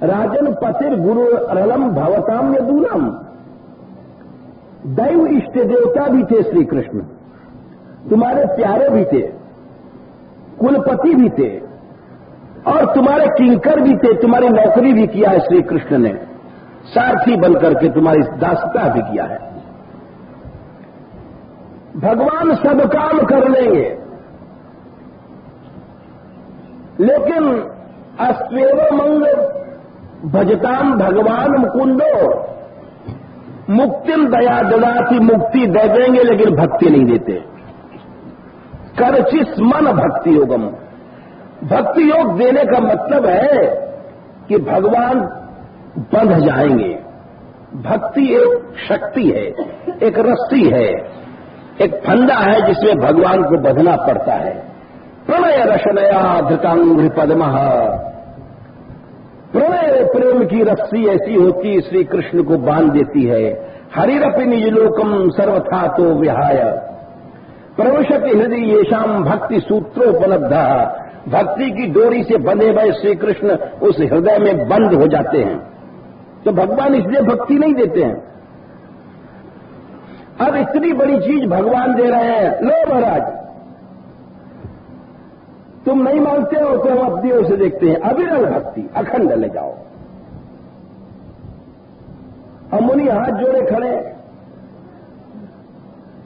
राजन पतिर गुरु रलम भवताम यदूनाम, दैव इष्ट देवता भी थे श्री कृष्ण, तुम्हारे प्यारे भी थे, कुलपति भी थे, और तुम्हारे किंकर भी थे, तुम्हारी नौकरी भी किया है श्री कृष्ण ने, सारथी बनकर के तुम्हारी दासता भी किया है। भगवान सब काम कर लेंगे, लेकिन अस्वेव मंग भजताम भगवान मुकुंदो, मुक्तिम दया ददाति, मुक्ति दे देंगे लेकिन भक्ति नहीं देते। करचिस मन भक्ति योगम, भक्ति योग देने का मतलब है कि भगवान बंध जाएंगे। भक्ति एक शक्ति है, एक रस्सी है, एक फंदा है जिसमें भगवान को बंधना पड़ता है। प्रणय रशनया धृतांग्रि पद्मः, प्रणय प्रेम की रस्सी ऐसी होती श्री कृष्ण को बांध देती है। हरिरपि निजलोकम सर्वथा तो विहाय, प्रविशति हृदय येषाम भक्ति सूत्रोपलब्ध, भक्ति की डोरी से बंधे हुए श्री कृष्ण उस हृदय में बंद हो जाते हैं। तो भगवान इसलिए भक्ति नहीं देते हैं। अब इतनी बड़ी चीज भगवान दे रहे हैं, लो महाराज तुम नहीं मानते हो तो हम अपनी ओर से देखते हैं, अविरल भक्ति अखंड ले जाओ। अब मुनि हाथ जोड़े खड़े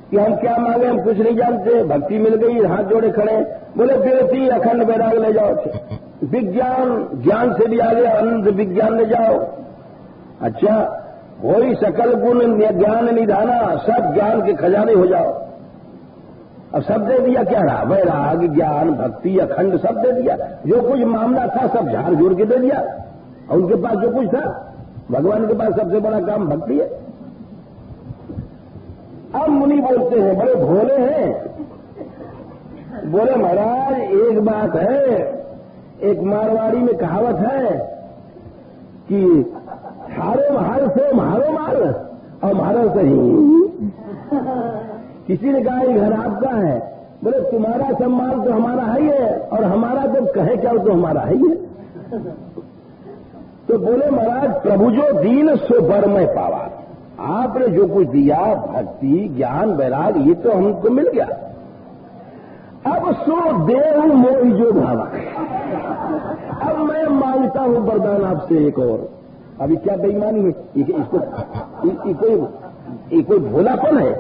कि हम क्या मांगे, हम कुछ नहीं जानते, भक्ति मिल गई, हाथ जोड़े खड़े। बोले विरति अखंड वैराग ले जाओ, विज्ञान ज्ञान से भी आगे अनंत विज्ञान ले जाओ। अच्छा वही सकल गुण ज्ञान निधाना, सब ज्ञान के खजाने हो जाओ। अब सब दे दिया, क्या रहा, वैराग ज्ञान भक्ति अखंड सब दे दिया। जो कुछ मामला था सब झाड़ जोड़ के दे दिया, और उनके पास जो कुछ था, भगवान के पास सबसे बड़ा काम भक्ति है। अब मुनि बोलते हैं, बड़े भोले हैं, बोले महाराज एक बात है, एक मारवाड़ी में कहावत है कि हारो मार से मारो मार और मारो सही। किसी ने कहा घर आपका है, बोले तुम्हारा सम्मान तो हमारा है ही है, और हमारा तो कहे क्या तो हमारा है ही है। तो बोले महाराज प्रभु जो दीन सो बर में पावा, आपने जो कुछ दिया भक्ति ज्ञान वैराग ये तो हमको मिल गया, अब सो देव मोहि जो भावा। अब मैं मांगता हूं वरदान आपसे एक और। अभी क्या बेईमानी है, ये कोई भोलापन है?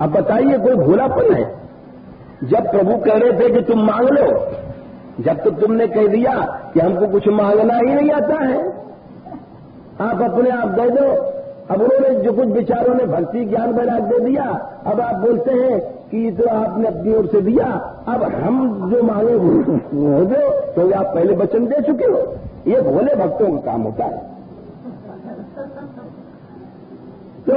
अब बताइए कोई भोलापन है? जब प्रभु कह रहे थे कि तुम मांग लो, जब तो तुमने कह दिया कि हमको कुछ मांगना ही नहीं आता है, आप अपने आप दे दो। अब उन्होंने जो कुछ विचारों ने भक्ति ज्ञान वैराग दे दिया, अब आप बोलते हैं कि तो आपने अपनी ओर से दिया, अब हम जो मांगे वो हो दो, तो आप पहले वचन दे चुके हो। ये भोले भक्तों का काम होता है। तो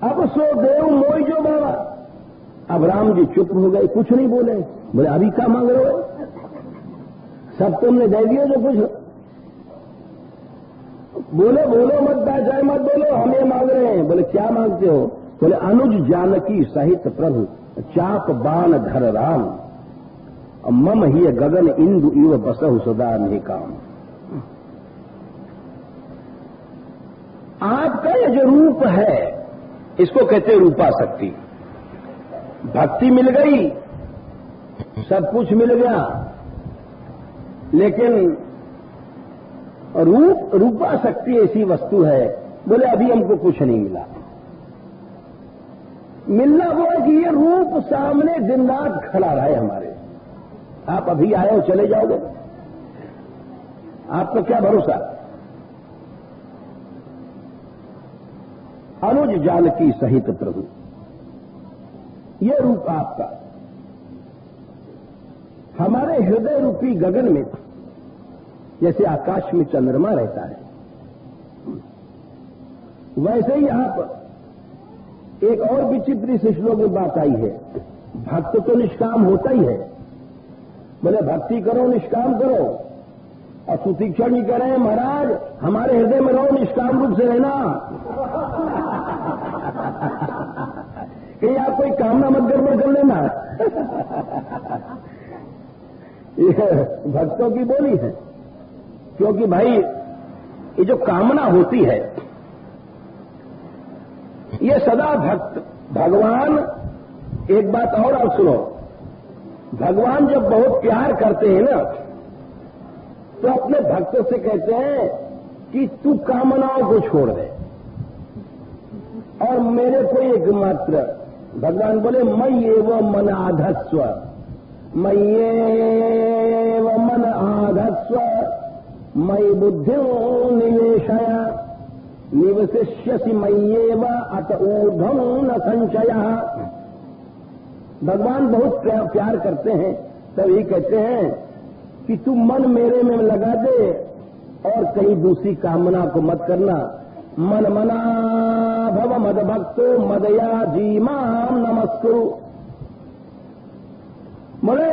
अब सो देव मोई जो बाबा। अब राम जी चुप हो गए, कुछ नहीं बोले। बोले अभी क्या मांग रहे हो, सब तुमने दे दिया जो कुछ। बोले बोलो मत चाहे मत बोलो, हम ये मांग रहे हैं। बोले क्या मांगते हो? बोले अनुज जानकी सहित प्रभु चाप बाण धर राम, मम ही गगन इंदु इव बसहु सदा निकाम। आपका ये जो रूप है इसको कहते हैं रूपा शक्ति। भक्ति मिल गई, सब कुछ मिल गया, लेकिन रूपा शक्ति ऐसी वस्तु है। बोले अभी हमको कुछ नहीं मिला। मिलना वो है कि ये रूप सामने दिन रात खड़ा रहे हमारे। आप अभी आए हो चले जाओगे, आपको क्या भरोसा? अनुज जानकी सहित प्रभु, ये रूप आपका हमारे हृदय रूपी गगन में जैसे आकाश में चंद्रमा रहता है, वैसे ही आप। एक और विचित्र इस श्लोक में बात आई है, भक्त तो निष्काम होता ही है। बोले भक्ति करो निष्काम करो, और सुतीक्षण जी कह रहे हैं महाराज हमारे हृदय में रहो, निष्काम रूप से रहना। कहीं आप कोई कामना मत गड़बड़ कर लेना। ये भक्तों की बोली है, क्योंकि भाई ये जो कामना होती है ये सदा भगवान। एक बात और आप सुनो, भगवान जब बहुत प्यार करते हैं ना, तो अपने भक्तों से कहते हैं कि तू कामनाओं को छोड़ दे और मेरे को एकमात्र। भगवान बोले मयि एव मन आधत्स्व, मयि एव मन आधत्स्व, मयि बुद्धिं निवेशय, निवसिष्यसि मय्येव अत ऊर्ध्वं न संशयः। भगवान बहुत प्यार करते हैं, तब ये कहते हैं कि तू मन मेरे में लगा दे और कहीं दूसरी कामना को मत करना। मन मना भव मदभक्तो मदया जीमाम नमस्कुरु। बोले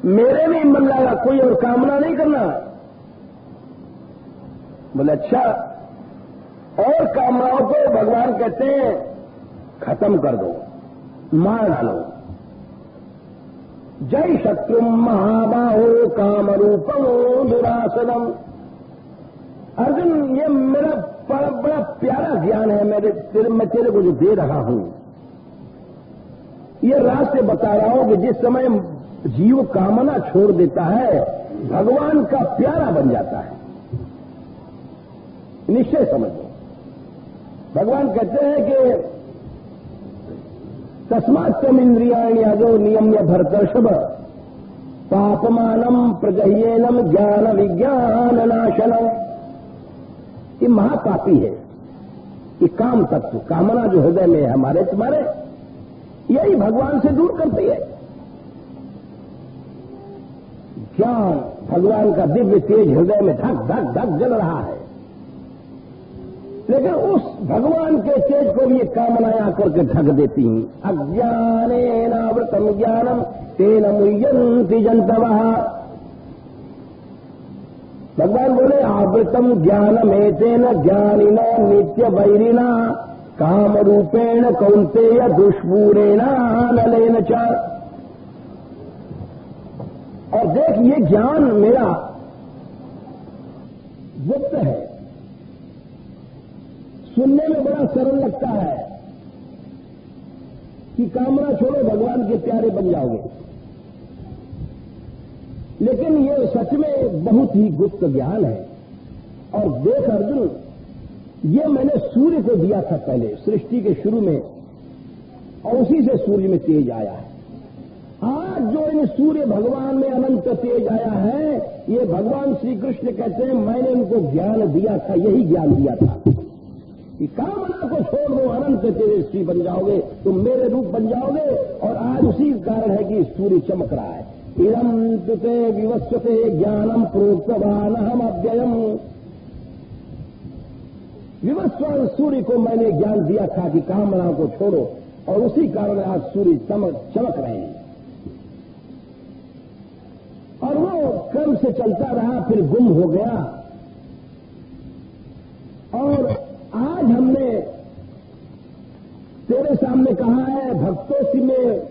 मेरे में मन लगा, कोई और कामना नहीं करना। बोले अच्छा, और कामनाओं को भगवान कहते हैं खत्म कर दो, मार डालो। जय शत्रु महाबाहो काम रूपम दुरासनम। अर्जुन, ये मेरा बड़ा प्यारा ज्ञान है, मैं तेरे को जो दे रहा हूं, ये रास्ते बता रहा हूं कि जिस समय जीव कामना छोड़ देता है भगवान का प्यारा बन जाता है। निश्चय समझो। भगवान कहते हैं कि तस्मात्तम इंद्रियाणि अगो नियम्य भरतर्षभ पापमानम प्रजह्येनम ज्ञान विज्ञान नाशनम। ये महापापी है, ये काम तत्व, कामना जो हृदय में है हमारे तुम्हारे, यही भगवान से दूर करती है। ज्ञान, भगवान का दिव्य तेज हृदय में धक धक धक जल रहा है, लेकिन उस भगवान के तेज को भी ये कामनाएं आकर के ढक देती हैं। अज्ञानेनावृतम ज्ञानम तेन मुह्यन्ति जन्तवः। भगवान बोले आवृतम ज्ञानमेतेन ज्ञानिना नित्य वैरिणा काम रूपेण कौन्तेय दुष्पूरेण नलेन च। और देख, ये ज्ञान मेरा गुप्त है, सुनने में बड़ा सरल लगता है कि कामना छोड़ो भगवान के प्यारे बन जाओगे, लेकिन ये सच में बहुत ही गुप्त ज्ञान है। और देख अर्जुन, ये मैंने सूर्य को दिया था पहले सृष्टि के शुरू में, और उसी से सूर्य में तेज आया है। आज जो इन सूर्य भगवान में अनंत तेज आया है, ये भगवान श्री कृष्ण कहते हैं मैंने इनको ज्ञान दिया था, यही ज्ञान दिया था कि कामना को छोड़ दो, अनंत तेजस्वी बन जाओगे, तुम मेरे रूप बन जाओगे। और आज उसी कारण है कि सूर्य चमक रहा है। इदं तुते विवस्वते ज्ञानम प्रोक्तवान हम अव्ययम। विवस्वान सूर्य को मैंने ज्ञान दिया था कि कामना को छोड़ो, और उसी कारण आज सूर्य चमक रहे हैं। और वो क्रम से चलता रहा, फिर गुम हो गया। और आज हमने तेरे सामने कहा है भक्तों से में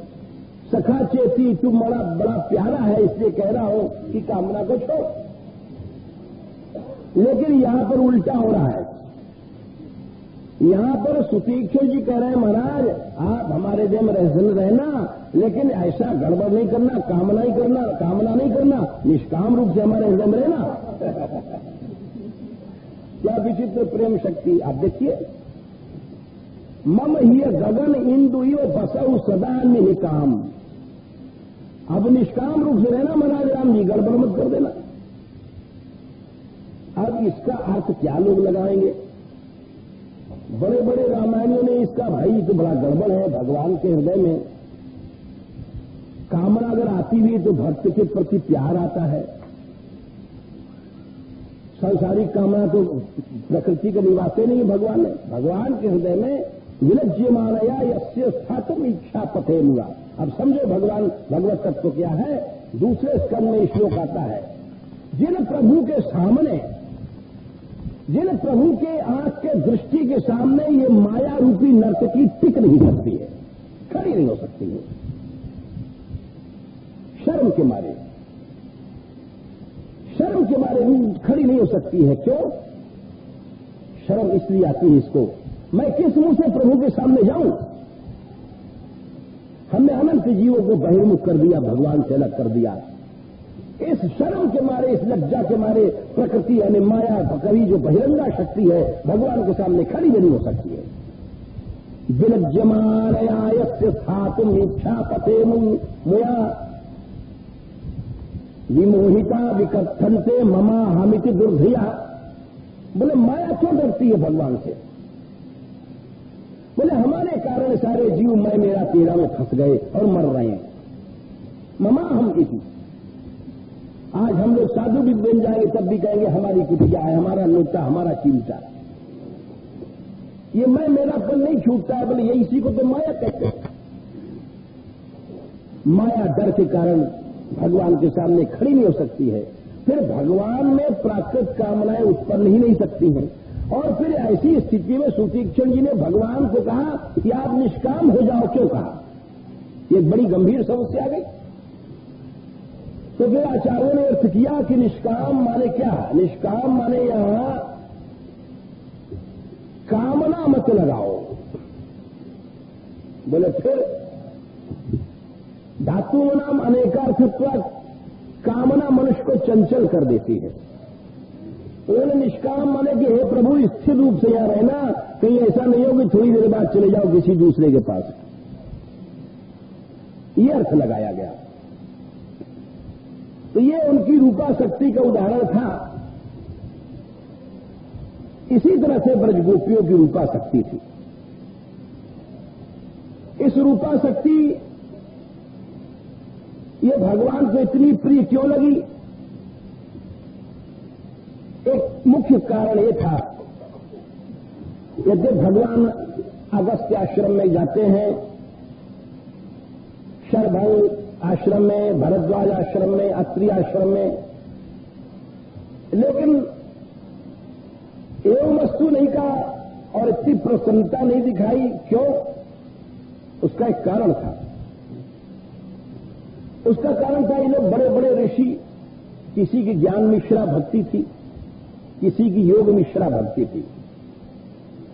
सखा चेती, तू बड़ा प्यारा है, इसलिए कह रहा हूं कि कामना को छोड़। लेकिन यहां पर उल्टा हो रहा है। यहां पर सुतीक्षण जी कह रहे हैं महाराज आप हमारे देह में रहना, लेकिन ऐसा गड़बड़ नहीं करना, कामना नहीं करना, निष्काम रूप से हमारे हृदय में रहना। क्या विचित्र प्रेम शक्ति। आप देखिए, मम ही गगन इंदु बसऊ सदा निकाम। अब निष्काम रूप से रहना महाराज राम जी, गड़बड़ मत कर देना। अब इसका अर्थ क्या लोग लगाएंगे? बड़े बड़े रामायणों ने इसका भाई तो बड़ा गड़बड़ है, भगवान के हृदय में कामना अगर आती भी तो भक्त के प्रति प्यार आता है। सांसारिक कामना तो प्रकृति का निवास नहीं है भगवान ने। भगवान के हृदय में विलज्यमानया यस्य स्थातुम इच्छा पथे मुआ। अब समझो भगवत तत्व क्या है। दूसरे स्कंद में श्लोक आता है, जिन प्रभु के सामने, जिन प्रभु के आंख के दृष्टि के सामने ये माया रूपी नर्तकी टिक नहीं सकती है, खड़ी नहीं हो सकती है, शर्म के मारे खड़ी नहीं हो सकती है। क्यों शर्म इसलिए आती है इसको, मैं किस मुंह से प्रभु के सामने जाऊं। हमने अनंत जीवों को बहिर्मुख कर दिया, भगवान से अलग कर दिया। इस शर्म के मारे, इस लज्जा के मारे प्रकृति यानी माया कभी जो बहिरंगा शक्ति है भगवान के सामने खड़ी भी नहीं हो सकती है। विलज्यमानया यस्य स्थातुम इच्छा पथे मुया विमोहिता विकथन्ते ममा हमिति दुर्धिया। बोले माया क्यों डरती है भगवान से? बोले हमारे कारण सारे जीव मैं मेरा तेरा में फंस गए और मर रहे हैं। ममा हम इति। आज हम लोग साधु भी बन जाएंगे तब भी कहेंगे हमारी कुटिया है, हमारा लोटा, हमारा चिमटा। ये मैं मेरापन नहीं छूटता है, बोले ये इसी को तो माया कहते हैं। माया डर के कारण भगवान के सामने खड़ी नहीं हो सकती है। फिर भगवान में प्राकृत कामनाएं उत्पन्न ही नहीं सकती हैं। और फिर ऐसी स्थिति में सुतीक्षण जी ने भगवान को कहा कि आप निष्काम हो जाओ। क्यों कहा? एक बड़ी गंभीर समस्या आ गई। तो फिर आचार्यों ने अर्थ किया कि निष्काम माने क्या? निष्काम माने यहां कामना मत लगाओ। बोले फिर धातु नाम अनेकार्थत्व, कामना मनुष्य को चंचल कर देती है। उन्होंने निष्काम माने कि हे प्रभु स्थिर रूप से यहां रहना, कहीं ऐसा नहीं हो कि थोड़ी देर बाद चले जाओ किसी दूसरे के पास। यह अर्थ लगाया गया। तो ये उनकी रूपा शक्ति का उदाहरण था। इसी तरह से ब्रजगोपियों की रूपा शक्ति थी। इस रूपा शक्ति ये भगवान को इतनी प्रिय क्यों लगी? एक मुख्य कारण ये था कि जब भगवान अगस्त्य आश्रम में जाते हैं, शरभंग आश्रम में, भरद्वाज आश्रम में, अत्रि आश्रम में, लेकिन एवं वस्तु नहीं कहा और इतनी प्रसन्नता नहीं दिखाई। क्यों? उसका एक कारण था। उसका कारण था, ये लोग बड़े बड़े ऋषि, किसी की ज्ञान मिश्रा भक्ति थी, किसी की योग मिश्रा भक्ति थी।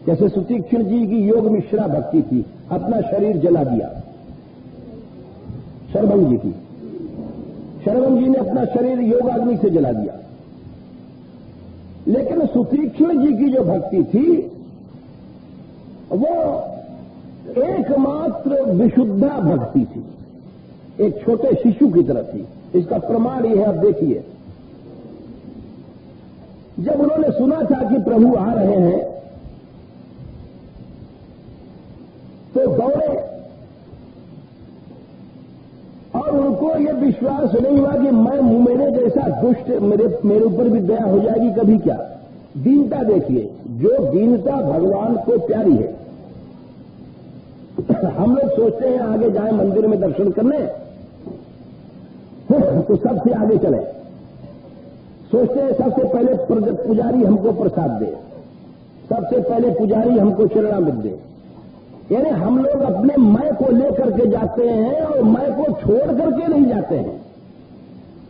जैसे सुतीक्षण जी की योग मिश्रा भक्ति थी, अपना शरीर जला दिया। शरभंग जी की, शरभंग जी ने अपना शरीर योगाग्नि से जला दिया। लेकिन सुतीक्षण जी की जो भक्ति थी वो एकमात्र विशुद्धा भक्ति थी, एक छोटे शिशु की तरह थी। इसका प्रमाण यह है, आप देखिए, जब उन्होंने सुना था कि प्रभु आ रहे हैं तो दौड़े और उनको यह विश्वास नहीं हुआ कि मेरे जैसा दुष्ट मेरे ऊपर भी दया हो जाएगी कभी। क्या दीनता देखिए, जो दीनता भगवान को प्यारी है। हम लोग सोचते हैं आगे जाए मंदिर में दर्शन करने तो सबसे आगे चले, सोचते हैं सबसे पहले पुजारी हमको प्रसाद दे, सबसे पहले पुजारी हमको चरणामृत दे। यानी हम लोग अपने मैं को लेकर के जाते हैं और मैं को छोड़ करके नहीं जाते हैं।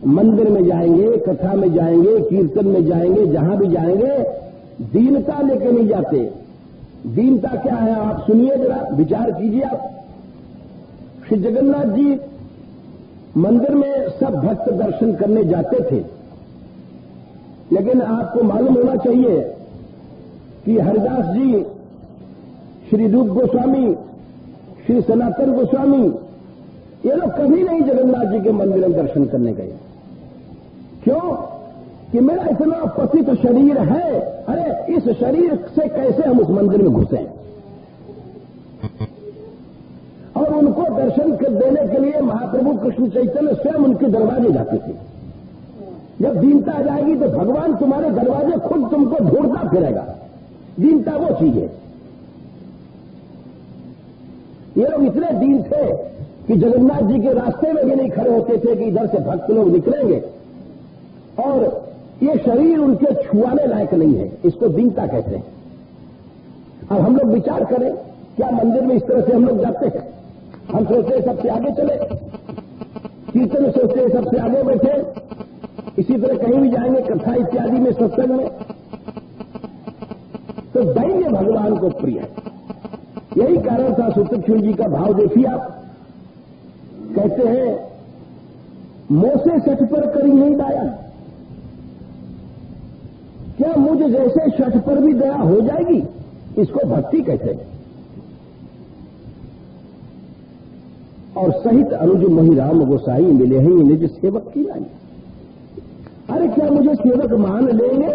मंदिर में जाएंगे, कथा में जाएंगे, कीर्तन में जाएंगे, जहां भी जाएंगे, दीनता लेके नहीं जाते। दीनता क्या है आप सुनिए जरा, विचार कीजिए आप। श्री जगन्नाथ जी मंदिर में सब भक्त दर्शन करने जाते थे, लेकिन आपको मालूम होना चाहिए कि हरिदास जी, श्री रूप गोस्वामी, श्री सनातन गोस्वामी, ये लोग कभी नहीं जगन्नाथ जी के मंदिर में दर्शन करने गए। क्यों? कि मेरा इतना पतित शरीर है, अरे इस शरीर से कैसे हम उस मंदिर में घुसें। और उनको दर्शन देने के लिए महाप्रभु कृष्ण चैतन्य स्वयं उनके दरवाजे जाते थे। जब दीनता आ जाएगी तो भगवान तुम्हारे दरवाजे खुद तुमको ढूंढता फिरेगा। दीनता वो चीज है। ये लोग इतने दीन थे कि जगन्नाथ जी के रास्ते में भी नहीं खड़े होते थे कि इधर से भक्त लोग निकलेंगे, और ये शरीर उनके छुआने लायक नहीं है। इसको दीनता कहते हैं। अब हम लोग विचार करें, क्या मंदिर में इस तरह से हम लोग जाते हैं? हम सोचते हैं सबसे आगे चले, कीर्तन में सोचते हैं सबसे आगे बैठे, इसी तरह कहीं भी जाएंगे कथा इत्यादि में, सत्संग में, तो दैन्य भगवान को प्रिय है। यही कारण था। सुतीक्षण जी का भाव देखिए आप, कहते हैं मोसे सठ पर करी नहीं दया, क्या मुझे जैसे सठ पर भी दया हो जाएगी? इसको भक्ति कहते हैं। और सहित अनुज मोहि राम गोसाई मिले हैं निज सेवक की लाई। अरे क्या मुझे सेवक मान लेंगे?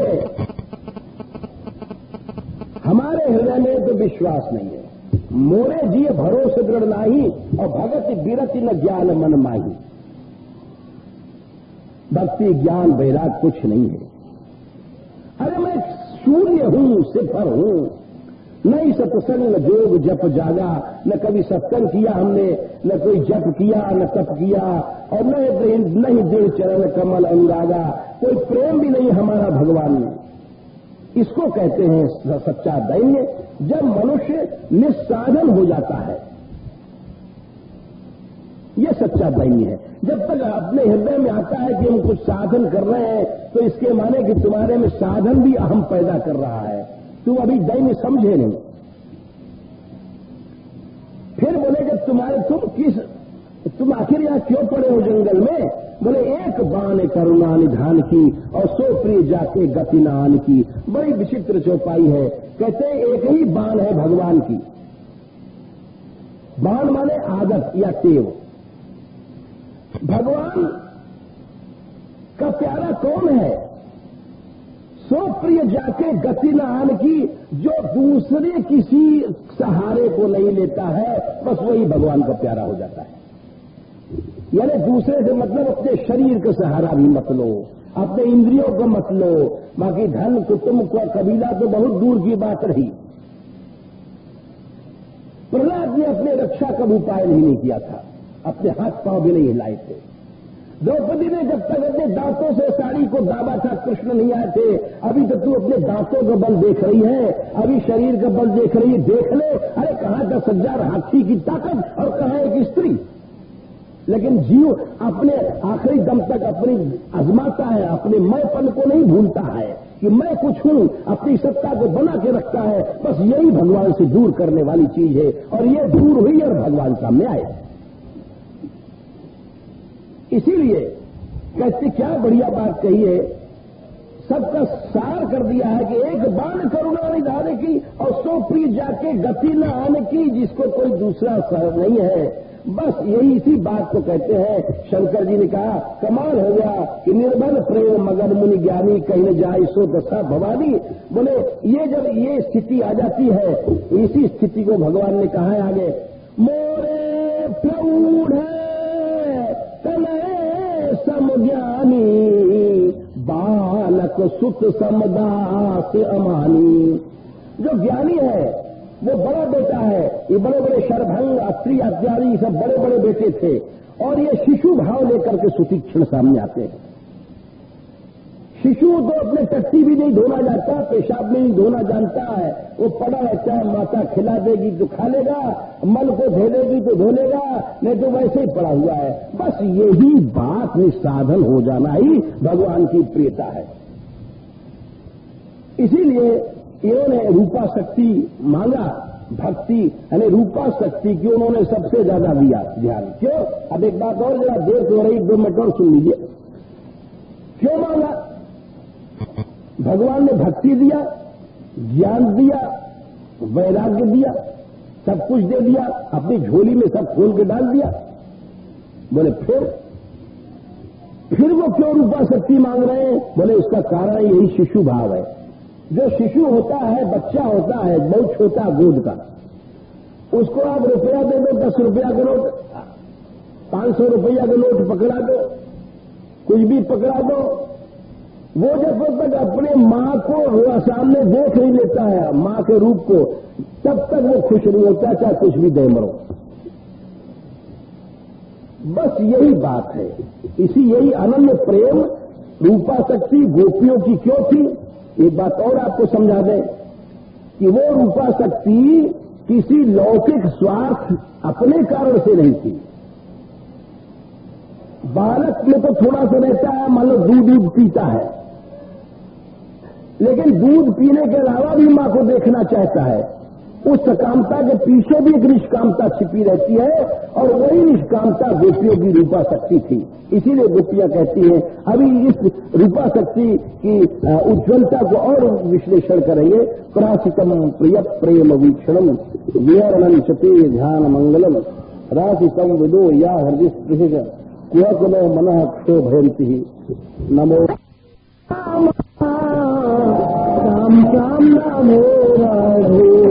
हमारे हृदय में तो विश्वास नहीं है। मोरे जी भरोसे दृढ़ नाही और भगत बिरति न ज्ञान मन माही। भक्ति ज्ञान वैराग कुछ नहीं है। अरे मैं शून्य हूं, सिफर हूं, नहीं सत्संग न जोग जप जागा, न कभी सत्संग किया हमने, न कोई जप किया, न तप किया, और नहीं देव चरण कमल अनुरागा, कोई प्रेम भी नहीं हमारा भगवान में। इसको कहते हैं सच्चा दैन्य, जब मनुष्य निस्साधन हो जाता है। यह सच्चा दैन्य है। जब तक अपने हृदय में आता है कि हम कुछ साधन कर रहे हैं, तो इसके माने कि तुम्हारे में साधन भी अहम पैदा कर रहा है, तुम अभी दैन्य समझे नहीं। फिर बोले कि तुम आखिर यहां क्यों पड़े हो जंगल में? बोले एक बाण करुणा निधान की और सो प्रिय जाके गति न आन की। बड़ी विचित्र चौपाई है। कहते हैं एक ही बाण है भगवान की। बाण माने आदत या टेव। भगवान का प्यारा कौन है? सो प्रिय जाके गति न आन की, जो दूसरे किसी सहारे को नहीं लेता है, बस वही भगवान का प्यारा हो जाता है। यानी दूसरे से मतलब अपने शरीर का सहारा भी मत लो, अपने इंद्रियों को मत लो, बाकी धन कुटुंब का कबीला तो बहुत दूर की बात रही। प्रहलाद ने अपने रक्षा का उपाय नहीं किया था, अपने हाथ पांव भी नहीं हिलाए थे। द्रौपदी ने जब तक अपने दांतों से साड़ी को दाबा था, कृष्ण नहीं आए थे। अभी तो तू अपने दांतों का बल देख रही है, अभी शरीर का बल देख रही है, देख ले। अरे कहां 10,000 हाथी की ताकत और कहां एक स्त्री। लेकिन जीव अपने आखिरी दम तक अपनी आजमाता है, अपने मैंपन को नहीं भूलता है कि मैं कुछ हूं, अपनी सत्ता को बना के रखता है। बस यही भगवान से दूर करने वाली चीज है, और ये दूर हुई और भगवान सामने आए। इसीलिए कहते क्या बढ़िया बात कही है, सबका सार कर दिया है कि एक बाण करुणा निधाने की और सो प्रिय जाके गति न आने की, जिसको कोई दूसरा सर नहीं है। बस यही इसी बात को कहते हैं। शंकर जी ने कहा कमाल हो गया कि निर्बल प्रेम मगन मुनि ज्ञानी, कहीं न जाए सो दशा भवानी। बोले ये जब ये स्थिति आ जाती है, इसी स्थिति को भगवान ने कहा है आगे, मोरे प्रौढ़ तनय समज्ञानी, बालक सुत समदास अमानी। जो ज्ञानी है वो बड़ा बेटा है। ये बड़े बड़े शरभंग अत्रि इत्यादि सब बड़े बड़े बेटे थे, और ये शिशु भाव लेकर के सुतीक्षण सामने आते हैं। शिशु तो अपने टट्टी भी नहीं धोना जानता, पेशाब नहीं धोना जानता है, वो पड़ा रहता है। माता खिला देगी तो खा लेगा, मल को धो देगी तो धो लेगा, नहीं तो वैसे ही पड़ा हुआ है। बस यही बात निस्साधन हो जाना ही भगवान की प्रियता है। इसीलिए इन्होंने रूपा शक्ति मांगा, भक्ति यानी रूपा शक्ति की उन्होंने सबसे ज्यादा दिया ध्यान। क्यों? अब एक बात और जरा देर से हो रही, 2 मिनट और सुन लीजिए। क्यों मांगा? भगवान ने भक्ति दिया, ज्ञान दिया, वैराग्य दिया, सब कुछ दे दिया, अपनी झोली में सब खोल के डाल दिया। बोले फिर वो क्यों रूपा शक्ति मांग रहे हैं? बोले उसका कारण यही शिशु भाव है। जो शिशु होता है, बच्चा होता है, बहुत छोटा गोद का, उसको आप रुपया दे दो, 10 रुपया का नोट, 500 रुपया का नोट पकड़ा दो, कुछ भी पकड़ा दो, वो जब तक अपने मां को सामने देख नहीं लेता है, मां के रूप को, तब तक वो खुश नहीं होता, चाहे कुछ भी दे मरो। बस यही बात है। यही अनन्य प्रेम रूपा शक्ति गोपियों की क्यों थी? एक बात और आपको समझा दें कि वो रूपा शक्ति किसी लौकिक स्वार्थ अपने कारण से नहीं थी। बालक में तो थोड़ा सा रहता है, मान लो दूध पीता है, लेकिन दूध पीने के अलावा भी मां को देखना चाहता है। उस सकामता के पीछे भी एक निष्कामता छिपी रहती है, और वही निष्कामता गोपियों की रूपा शक्ति थी। इसीलिए गोपियां कहती हैं, अभी इस रूपा शक्ति की उज्ज्वलता को और विश्लेषण करेंगे। प्राशितम प्रिय प्रेम वीक्षणम विहरणम चते ध्यान मंगलम राशितम विदो या हृदय स्पृश कुहकुलो मनः क्षोभयंती। नमो राम राम नमो राधे।